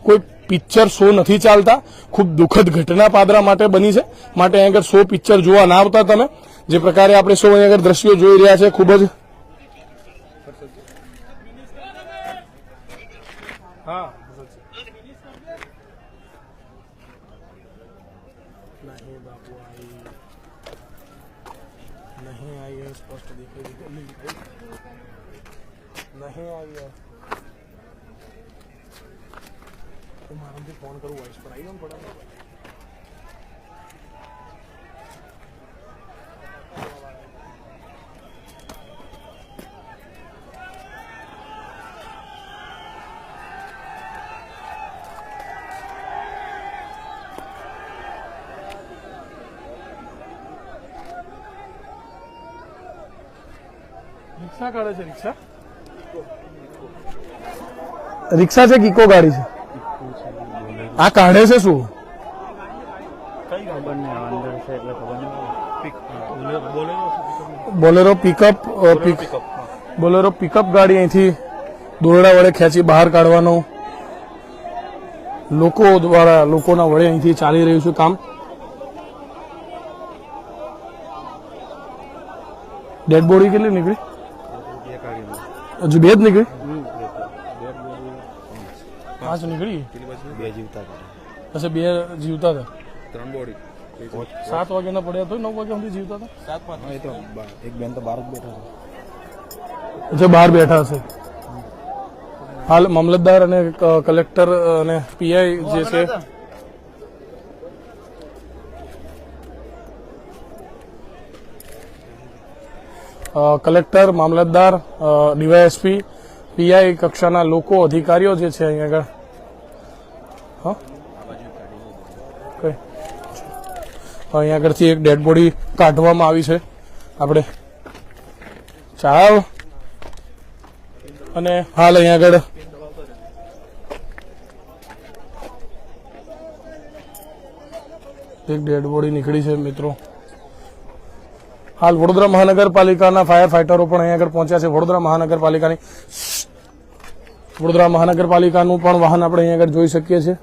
કોઈ પિક્ચર શો નથી ચાલતા. ખૂબ દુઃખદ ઘટના પાદરા માટે બની છે, માટે અહીં આગળ શો પિક્ચર જોવા ના આવતા તમે. જે પ્રકારે આપણે સૌ અહીં આગળ દ્રશ્યો જોઈ રહ્યા છે, ખૂબ જ ફોન કરું વોઇસ પર આવી પડે. રિક્ષા કાઢે છે? રિક્ષા છે કે ઇકો ગાડી છે? આ કાઢે છે શું? બોલેરો પિકઅપ ગાડી અહીંથી દોરડા વડે ખેંચી બહાર કાઢવાનો લોકો દ્વારા, લોકોના વડે અહીંથી ચાલી રહ્યું છે કામ. ડેડ બોડી કેટલી નીકળી? હજુ 2 જ નીકળી? 5 નીકળી? 2 જીવતા હતા. અચ્છા, 2 જીવતા હતા. 3 બોડી 7 વાગ્યાના પડ્યા તો 9 વાગ્યા સુધી જીવતા હતા. 7-5 એક બેન તો બહાર જ બેઠા છે. અચ્છા, બહાર બેઠા છે. હાલ મામલતદાર અને કલેક્ટર અને પીઆઈ જે છે કલેક્ટર, મામલતદાર, ડીવાયએસપી, પીઆઈ કક્ષાના લોકો, અધિકારીઓ જે છે અહીંયા આગળ અહીંયા આગળથી એક ડેડ બોડી કાઢવામાં આવી છે. આપણે ચાવ અને હાલ અહીંયા આગળ એક ડેડ બોડી નીકળી છે મિત્રો. હાલ વડોદરા મહાનગરપાલિકાના ફાયર ફાઈટરો પણ અહીંયા આગળ પહોંચ્યા છે. વડોદરા મહાનગરપાલિકાનું પણ વાહન આપણે અહીંયા આગળ જોઈ શકીએ છીએ.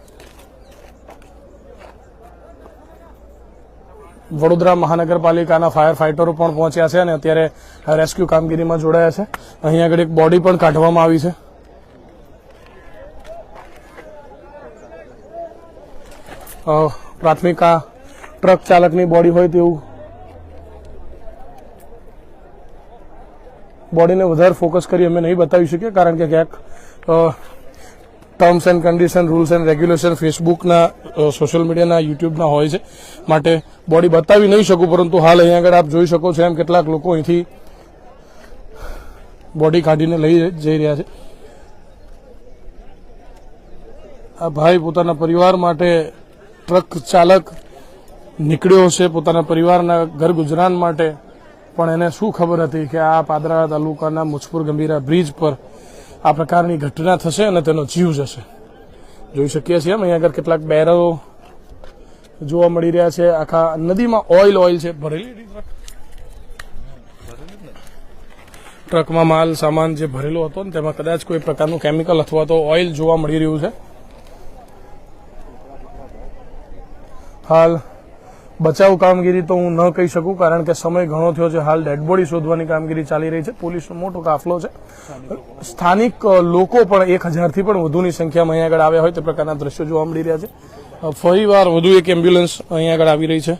વડોદરા મહાનગરપાલિકાના ફાયર ફાઈટરો પણ પહોંચ્યા છે અને અત્યારે રેસ્ક્યુ કામગીરીમાં જોડાયા છે. અહીંયા આગળ એક બોડી પણ કાઢવામાં આવી છે. પ્રાથમિક આ ટ્રક ચાલકની બોડી હોય તેવું. બોડીને વધારે ફોકસ કરી અમે નહીં બતાવી શકીએ કારણ કે ક્યાંક terms and condition, rules and regulation ફેસબુકના, સોશિયલ મીડિયાના, યુટ્યુબના હોય છે, માટે બોડી બતાવી નહીં શકું. પરંતુ હાલ અહીંયા આગળ આપ જોઈ શકો છો એમ કેટલાક લોકો અહીંથી બોડી કાઢીને લઈ જઈ રહ્યા છે. આ ભાઈ પોતાના પરિવાર માટે ટ્રક ચાલક નીકળ્યો છે, પોતાના પરિવારના ઘર ગુજરાન માટે, પણ એને શું ખબર હતી કે આ પાદરા તાલુકાના મુજપુર ગંભીરા બ્રિજ પર આ પ્રકારની ઘટના થશે અને તેનો જીવ જશે. જોઈ શકીએ છીએ અહીંયા આગળ કેટલાક બેરલો જોવા મળી રહ્યા છે. આખા નદીમાં ઓઇલ છે ભરેલી. ટ્રકમાં માલ સામાન જે ભરેલો હતો ને તેમાં કદાચ કોઈ પ્રકારનું કેમિકલ અથવા તો ઓઇલ જોવા મળી રહ્યું છે. હાલ બચાવ કામગીરી તો હું ન કહી શકું કારણ કે સમય ઘણો થયો છે. હાલ ડેડ બોડી શોધવાની કામગીરી ચાલી રહી છે. પોલીસનો મોટો કાફલો છે. સ્થાનિક લોકો પણ 1000થી પણ વધુની સંખ્યામાં અહીંયા આગળ આવ્યા હોય તે પ્રકારના દ્રશ્યો જોવા મળી રહ્યા છે. ફરીવાર વધુ એક એમ્બ્યુલન્સ અહીંયા આગળ આવી રહી છે.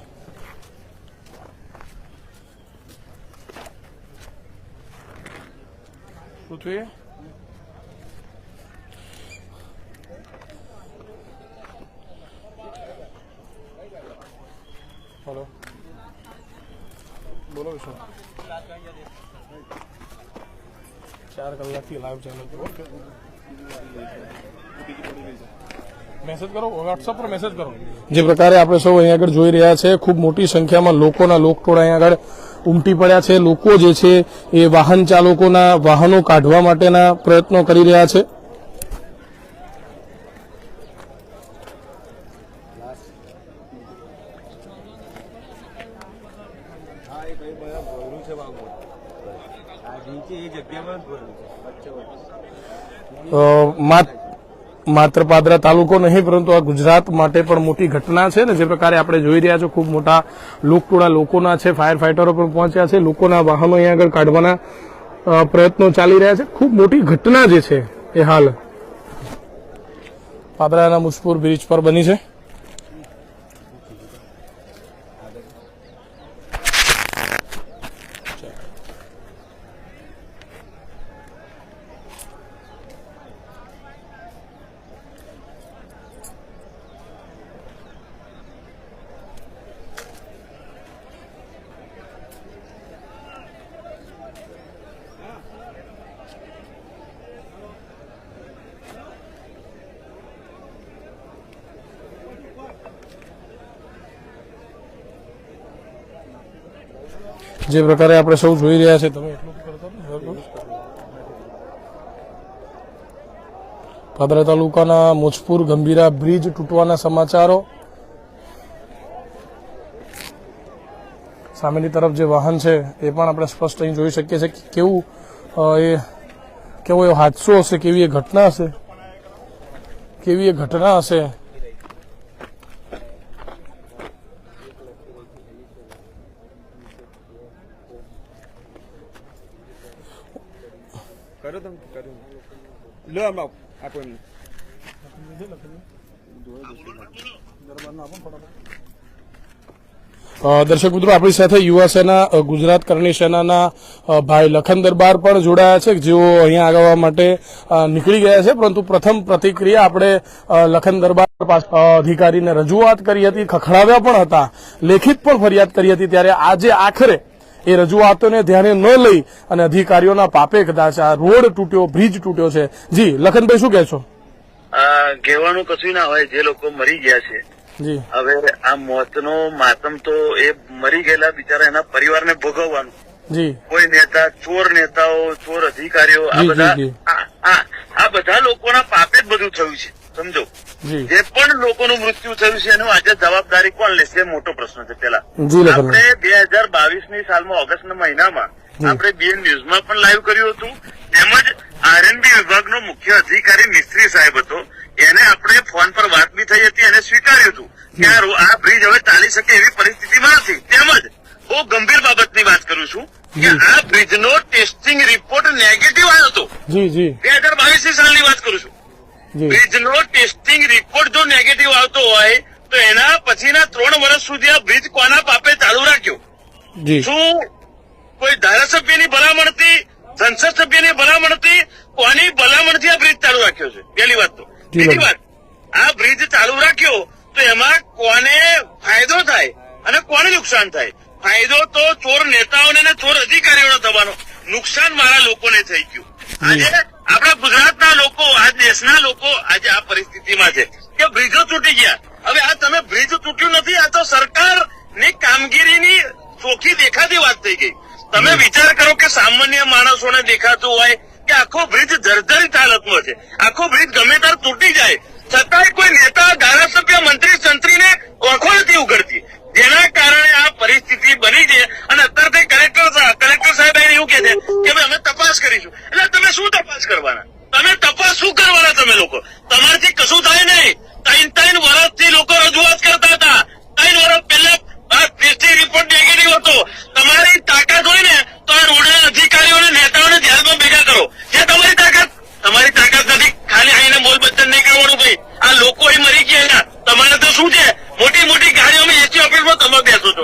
પૃથ્વી હેલો, બોલો વિશો. 4 કલાકથી લાઈવ ચાલે છે. મેસેજ કરો, વોટ્સઅપ પર મેસેજ કરો. જે પ્રકારે આપણે સૌ અહીંયા આગળ જોઈ રહ્યા છે, ખૂબ મોટી સંખ્યામાં લોકોના લોકટોળા અહીંયા આગળ ઉમટી પડ્યા છે. લોકો જે છે એ વાહન ચાલકોના વાહનો કાઢવા માટેના પ્રયત્નો કરી રહ્યા છે. માત્ર પાદરા તાલુકો નહીં પરંતુ આ ગુજરાત માટે પણ મોટી ઘટના છે ને જે પ્રકારે આપણે જોઈ રહ્યા છો ખૂબ મોટા લોકટોળા લોકોના છે. ફાયર ફાઈટરો પણ પહોંચ્યા છે. લોકોના વાહનો અહીંયા આગળ કાઢવાના પ્રયત્નો ચાલી રહ્યા છે. ખૂબ મોટી ઘટના જે છે એ હાલ પાદરાના મુજપુર બ્રિજ પર બની છે. જે પ્રકારે આપણે સૌ જોઈ રહ્યા છે, તમે એટલું કરતા પાદરા તાલુકાના મુજપુર ગંભીરા બ્રિજ તૂટવાના સમાચારો. સામેની તરફ જે વાહન છે એ પણ આપણે સ્પષ્ટ અહીં જોઈ શકીએ છીએ કે કેવો એ હાદસો હશે, કેવી એ ઘટના હશે. દર્શક મિત્રો, આપણી સાથે યુવા સેના ગુજરાત કરણી સેનાના ભાઈ લખન દરબાર પણ જોડાયા છે, જેઓ અહીંયા આવવા માટે નીકળી ગયા છે. પરંતુ પ્રથમ પ્રતિક્રિયા આપણે લખન દરબાર અધિકારીને રજૂઆત કરી હતી, ખખડાવ્યા પણ હતા, લેખિત પણ ફરિયાદ કરી હતી. ત્યારે આજે આખરે એ રજૂઆતોને ધ્યાને ન લઈ અને અધિકારીઓના પાપે કદાચ આ રોડ તૂટ્યો, બ્રિજ તૂટ્યો છે. જી લખનભાઈ શું કહેશો? કહેવાનું કશું ના હોય, જે લોકો મરી ગયા છે જી હવે આ મોતનો માતમ તો એ મરી ગયેલા બિચારા એના પરિવારને ભોગવવાનું. જી કોઈ નેતા, ચોર નેતાઓ, ચોર અધિકારીઓ, આ જી, બધા જી. આ બધા લોકોના પાપે જ બધું થયું છે. સમજો, જી જે પણ લોકોનું મૃત્યુ થયું છે એનું આજે જવાબદારી કોણ લેશે? મોટો પ્રશ્ન છે. પેલા જી લખનભાઈ. આપણે 2022ની સાલમાં ઓગસ્ટના મહિનામાં આપણે બીએન ન્યૂઝમાં પણ લાઈવ કર્યું હતું. તેમજ આરએનબી વિભાગનો મુખ્ય અધિકારી મિસ્ત્રી સાહેબ હતો, એને આપણે ફોન પર વાત બી થઈ હતી, એને સ્વીકાર્યું હતું કે આ બ્રિજ હવે ચાલી શકે એવી પરિસ્થિતિમાં નથી. તેમજ બહુ ગંભીર બાબતની વાત કરું છું કે આ બ્રિજનો ટેસ્ટિંગ રિપોર્ટ નેગેટિવ આવ્યો હતો. જી જી 2022ની સાલની વાત કરું છું. જી બ્રિજનો ટેસ્ટિંગ રિપોર્ટ જો નેગેટિવ આવતો હોય તો એના પછીના 3 વર્ષ સુધી આ બ્રિજ કોના પાપે ચાલુ રાખ્યો? જી શું કોઈ ધારાસભ્યની ભલામણથી, સંસદ સભ્યની ભલામણથી, કોની ભલામણથી આ બ્રિજ ચાલુ રાખ્યો છે? પહેલી વાત તો. બીજી વાત, આ બ્રિજ ચાલુ રાખ્યો તો એમાં કોને ફાયદો થાય અને કોને નુકસાન થાય? ફાયદો તો ચોર નેતાઓને અને ચોર અધિકારીઓને થવાનો, નુકસાન મારા લોકોને થઈ ગયું. આજે આપણા ગુજરાતના લોકો, આ દેશના લોકો આજે આ પરિસ્થિતિમાં છે કે બ્રિજો તૂટી ગયા. હવે આ તમે બ્રિજ તૂટ્યું નથી, આ તો સરકારની કામગીરીની ચોખ્ખી દેખાતી વાત થઈ ગઈ. તમે વિચાર કરો કે સામાન્ય માણસોને દેખાતું હોય કે આખો બ્રિજ જર્જરિત હાલતમાં છે, આખો બ્રિજ ગમે ત્યારે તૂટી જાય, છતાંય કોઈ નેતા, ધારાસભ્ય, મંત્રી, સંત્રીને આંખો નથી ઉઘડતી, જેના કારણે આ પરિસ્થિતિ બની છે. અને અત્યારે કલેક્ટર સાહેબ એવું કે છે કે ભાઈ અમે તપાસ કરીશું. એટલે તમે શું તપાસ કરવાના? તમે તપાસ શું કરવાના? તમે લોકો તમારાથી કશું થાય નહીં. 3 વર્ષથી લોકો રજૂઆત કરતા હતા. 3 વર્ષ પહેલા આ ટેસ્ટિંગ રિપોર્ટ નેગેટિવ હતો. તમારી તાકાત હોય ને તો આ રોડના અધિકારીઓને, નેતાઓને ધ્યાનમાં ભેગા કરો. જે તમારી તાકાત નથી. ખાલી આઈને બોલ બચ્ચન નહીં કરવાનું ભાઈ. આ લોકો અહીં મરી ગયા. તમારે તો શું છે? મોટી મોટી ગાડીઓમાં એસી ઓફિસમાં તમે બેસો છો.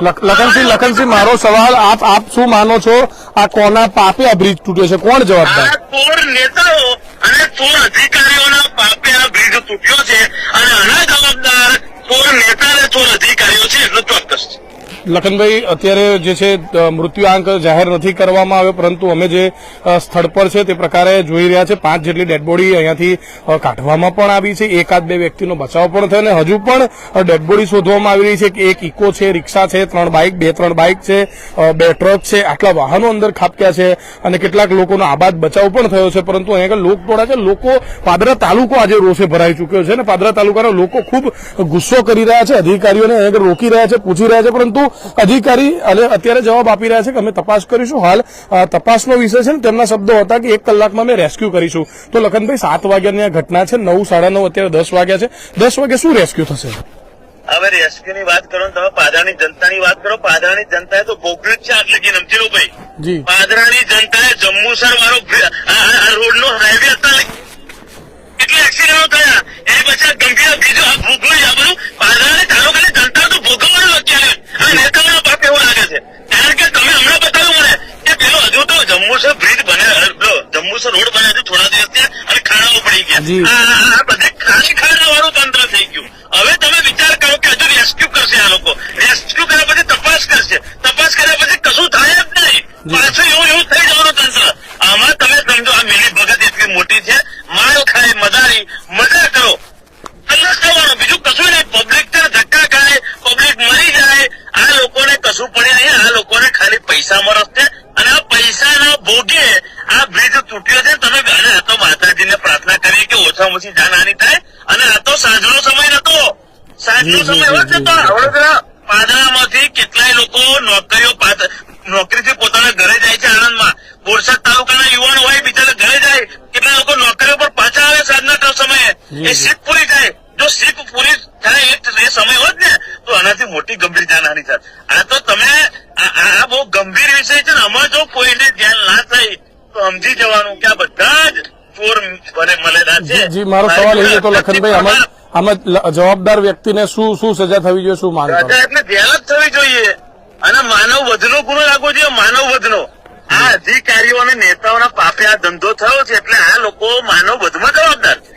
લખનસિંહ મારો સવાલ, આપ શું માનો છો? આ કોના પાપે આ બ્રિજ તૂટ્યો છે? કોણ જવાબદાર? આ ચોર નેતાઓ અને ચોર અધિકારીઓના પાપે આ બ્રિજ તૂટ્યો છે અને આના જવાબદાર ચોર નેતા અને ચોર અધિકારીઓ છે, એટલું ચોક્કસ છે. લખનભાઈ, અત્યારે જે છે મૃત્યુઆંક જાહેર નથી કરવામાં આવ્યો, પરંતુ અમે જે સ્થળ પર છે તે પ્રકારે જોઈ રહ્યા છે 5 જેટલી ડેડ બોડી અહીંયાથી કાઢવામાં પણ આવી છે. 1-2 વ્યક્તિનો બચાવ પણ થયો અને હજુ પણ ડેડ બોડી શોધવામાં આવી રહી છે કે એક ઇકો છે, રિક્ષા છે, 3 બાઇક, 2-3 બાઇક છે, 2 ટ્રક છે, આટલા વાહનો અંદર ખાબક્યા છે અને કેટલાક લોકોનો આબાદ બચાવ પણ થયો છે. પરંતુ અહીંયા આગળ લોકટોળા છે, લોકો, પાદરા તાલુકો આજે રોષે ભરાઈ ચૂક્યો છે અને પાદરા તાલુકાના લોકો ખૂબ ગુસ્સો કરી રહ્યા છે, અધિકારીઓને અહીંયા આગળ રોકી રહ્યા છે, પૂછી રહ્યા છે, પરંતુ અધિકારી અત્યારે જવાબ આપી રહ્યા છે કે અમે તપાસ કરીશું. હાલ તપાસનો વિષય છે ને તેમના શબ્દો હતા કે 1 કલાકમાં અમે રેસ્ક્યુ કરીશું. તો લખનભાઈ, 7 વાગ્યાની આ ઘટના છે, 9, 9:30, અત્યારે 10 વાગ્યા છે. 10 વાગે શું રેસ્ક્યુ થશે? હવે રેસ્ક્યુની વાત કરો, તમે પાદરાની જનતાની વાત કરો. પાદરાની જનતાએ તો ભોગવ્યું જ છે આટલે કે નમજીરોભાઈ. જી પાદરાની જનતાએ જંબુસર વાળો રોડનો હાઈવે હતા, કેટલા એક્સિડન્ટો થયા, એની પછી ગંભીર બીજું આ ભોગવ્યું છે. આ બધું પાદરાની તાલુકાની જનતા તો ભોગવવાનું લખ્યા આ નેતાઓના પાપ એવું લાગે છે. કારણ કે તમે હમણાં બતાવ્યું મને કે પેલો હજુ તો જંબુસર બ્રિજ બને, જંબુસર રોડ બને હજુ થોડા દિવસ થયા અને ખાડાઓ પડી ગયા. આ બધે ખાડા વાળું તંત્ર થઈ ગયું. હવે તમે વિચાર કરો કે હજુ રેસ્ક્યુ કરશે આ લોકો. રેસ્ક્યુ કર્યા પછી તપાસ કરશે. તપાસ કર્યા પછી કશું થાય જ નહીં. પાછું એવું થઈ જવાનું તંત્ર. આમાં તમે સમજો, આ મિલી ભગત એટલી મોટી છે, માર ખાય, મજા કરો, કલાક થવાનો, બીજું કશું નહીં. પબ્લિક ધક્કા ખાય, પબ્લિક મરી જાય, આ લોકોને કશું પડે નહીં. આ લોકોને ખાલી પૈસામાં રસ છે અને આ પૈસાના ભોગે આ બ્રિજ તૂટ્યો છે. તમે આ તો માતાજીને પ્રાર્થના કરી કે ઓછામાં ઓછી જાનહાની થાય. અને આ તો સાંજનો સમય નતો. સાંજનો સમય હોત ને તો વડોદરા પાદરામાંથી કેટલાય લોકો નોકરીથી પોતાના ઘરે જાય છે. આણંદમાં બોરસદ તાલુકાના યુવાનો હોય, બિચારા ઘરે જાય. કેટલા લોકો નોકરીઓ પર પાછા આવે સાંજના સમયે. એ શીખ પૂરી થાય. જો શીખ પૂરી થાય એ સમય હોત ને તો આનાથી મોટી ગંભીર જાનહાની થાય. આ તો તમે આ બહુ ગંભીર વિષય છે ને. આમાં જો કોઈને ધ્યાન ના થાય તો સમજી જવાનું કે આ બધા જ ચોર મળેલા છે. જી, મારો સવાલ એ હતો લખનભાઈ, આમાં જવાબદાર વ્યક્તિને શું સજા થવી જોઈએ, શું માંગ? એટલે ધ્યાન જ થવી જોઈએ અને માનવ વધનો ગુનો લાગવો જોઈએ. માનવ વધનો આ અધિકારીઓ અને નેતાઓના પાપે આ ધંધો થયો છે, એટલે આ લોકો માનવ વધમાં જવાબદાર છે.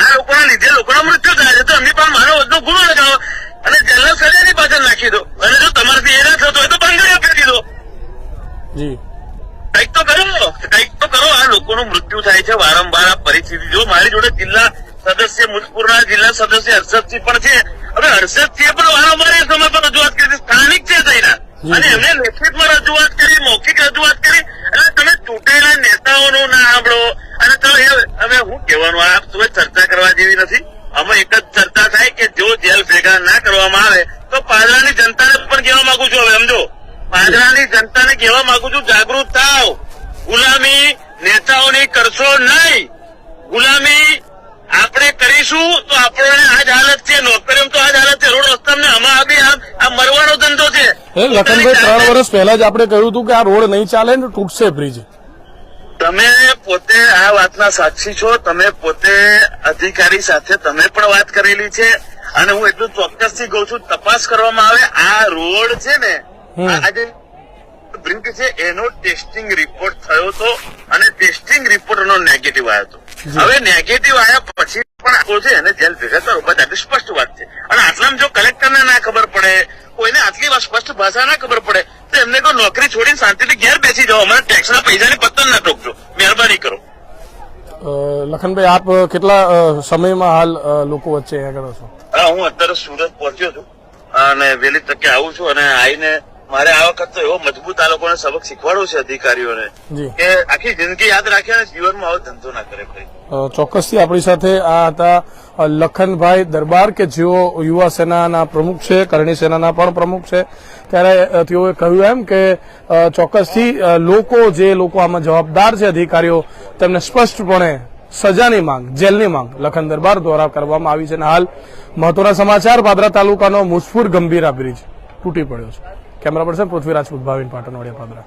આ લોકોના લીધે લોકોના મૃત્યુ થાય છે. તો એમની પણ માનવ વધનો ગુનો લગાવો અને જેલના સજાની પાછળ નાખી દો. અને જો તમારાથી એ ના થતો હોય તો બંગડીઓ ફેંકી દો. છે વારંવાર આ પરિસ્થિતિ. જો મારી જોડે જિલ્લા સદસ્ય મુજપુરના જિલ્લા સદસ્ય હર્ષદસિંહ પણ છે. હવે હર્ષદસિંહે પણ વારંવાર એ સમય પર રજૂઆત કરી હતી. સ્થાનિક છે તૈના અને એમને લેખિતમાં રજૂઆત કરી, મૌખિક રજૂઆત કરી. એટલે તમે ચૂંટાયેલા નેતાઓનું ના સાંભળો અને તમે હવે હું કહેવાનું આ તમે ચર્ચા કરવા જેવી નથી. આમાં એક જ ચર્ચા થાય કે જો જેલ ભેગા ના કરવામાં આવે તો પાદરાની જનતાને પણ કહેવા માંગુ છું. હવે સમજો, પાદરાની જનતાને કહેવા માંગુ છું, જાગૃત થાવ. ગુલામી નેતાઓની કરશો નહીં. ગુલામી આપણે કરીશું તો આપણને આ જ હાલત છે, નોકરીઓ તો આ જ હાલત છે, રોડ રસ્તા આમાં આ મરવાનો ધંધો છે. લખનભાઈ 3 વર્ષ પહેલા જ આપણે કહ્યું હતું કે આ રોડ નહીં ચાલે ને તૂટશે બ્રિજ. તમે પોતે આ વાતના સાક્ષી છો. તમે પોતે અધિકારી સાથે તમે પણ વાત કરેલી છે અને હું એટલું ચોક્કસથી કહું છું, તપાસ કરવામાં આવે. આ રોડ છે ને, આ જે બ્રિજ છે એનો ટેસ્ટિંગ રિપોર્ટ થયો હતો અને ટેસ્ટિંગ રિપોર્ટ એનો નેગેટિવ આવ્યો હતો. હવે નેગેટિવ આવ્યા પછી પણ આખો છે એને જેલ ભેગા કરો, બસ આટલી સ્પષ્ટ વાત છે. અને આટલામાં જો કલેક્ટરને ના ખબર પડે, કોઈને આટલી સ્પષ્ટ ભાષા ના ખબર પડે તો એમને કોઈ નોકરી છોડીને શાંતિથી ઘેર બેસી જાઓ. અમારે ટેક્સના પૈસાની પતન ના ટોકજો, મહેરબાની કરો. લખનભાઈ, આપ કેટલા સમયમાં હાલ લોકો વચ્ચે આગળ છો? હા, હું અત્યારે સુરત પહોંચ્યો છું અને વહેલી તકે આવું છું અને આવીને મારે આ વખત તો એવો મજબૂત આ લોકોને સબક શીખવાડવું છે અધિકારીઓને કે આખી જિંદગી યાદ રાખે અને જીવનમાં આવો ધંધો ના કરે. ચોક્કસથી આપણી સાથે આ હતા લખનભાઈ દરબાર કે જેઓ યુવા સેનાના પ્રમુખ છે, કરણી સેનાના પણ પ્રમુખ છે. ત્યારે તેઓએ કહ્યું એમ કે ચોક્કસથી જે લોકો આમાં જવાબદાર છે અધિકારીઓ, તેમને સ્પષ્ટપણે સજાની માંગ, જેલની માંગ લખન દરબાર દ્વારા કરવામાં આવી છે. અને હાલ મહત્વના સમાચાર, પાદરા તાલુકાનો મુજપુર ગંભીરા બ્રિજ તૂટી પડ્યો છે. કેમેરા પર્સન પૃથ્વી રાજપૂત, ભાવિન પાટણ, પાદરા.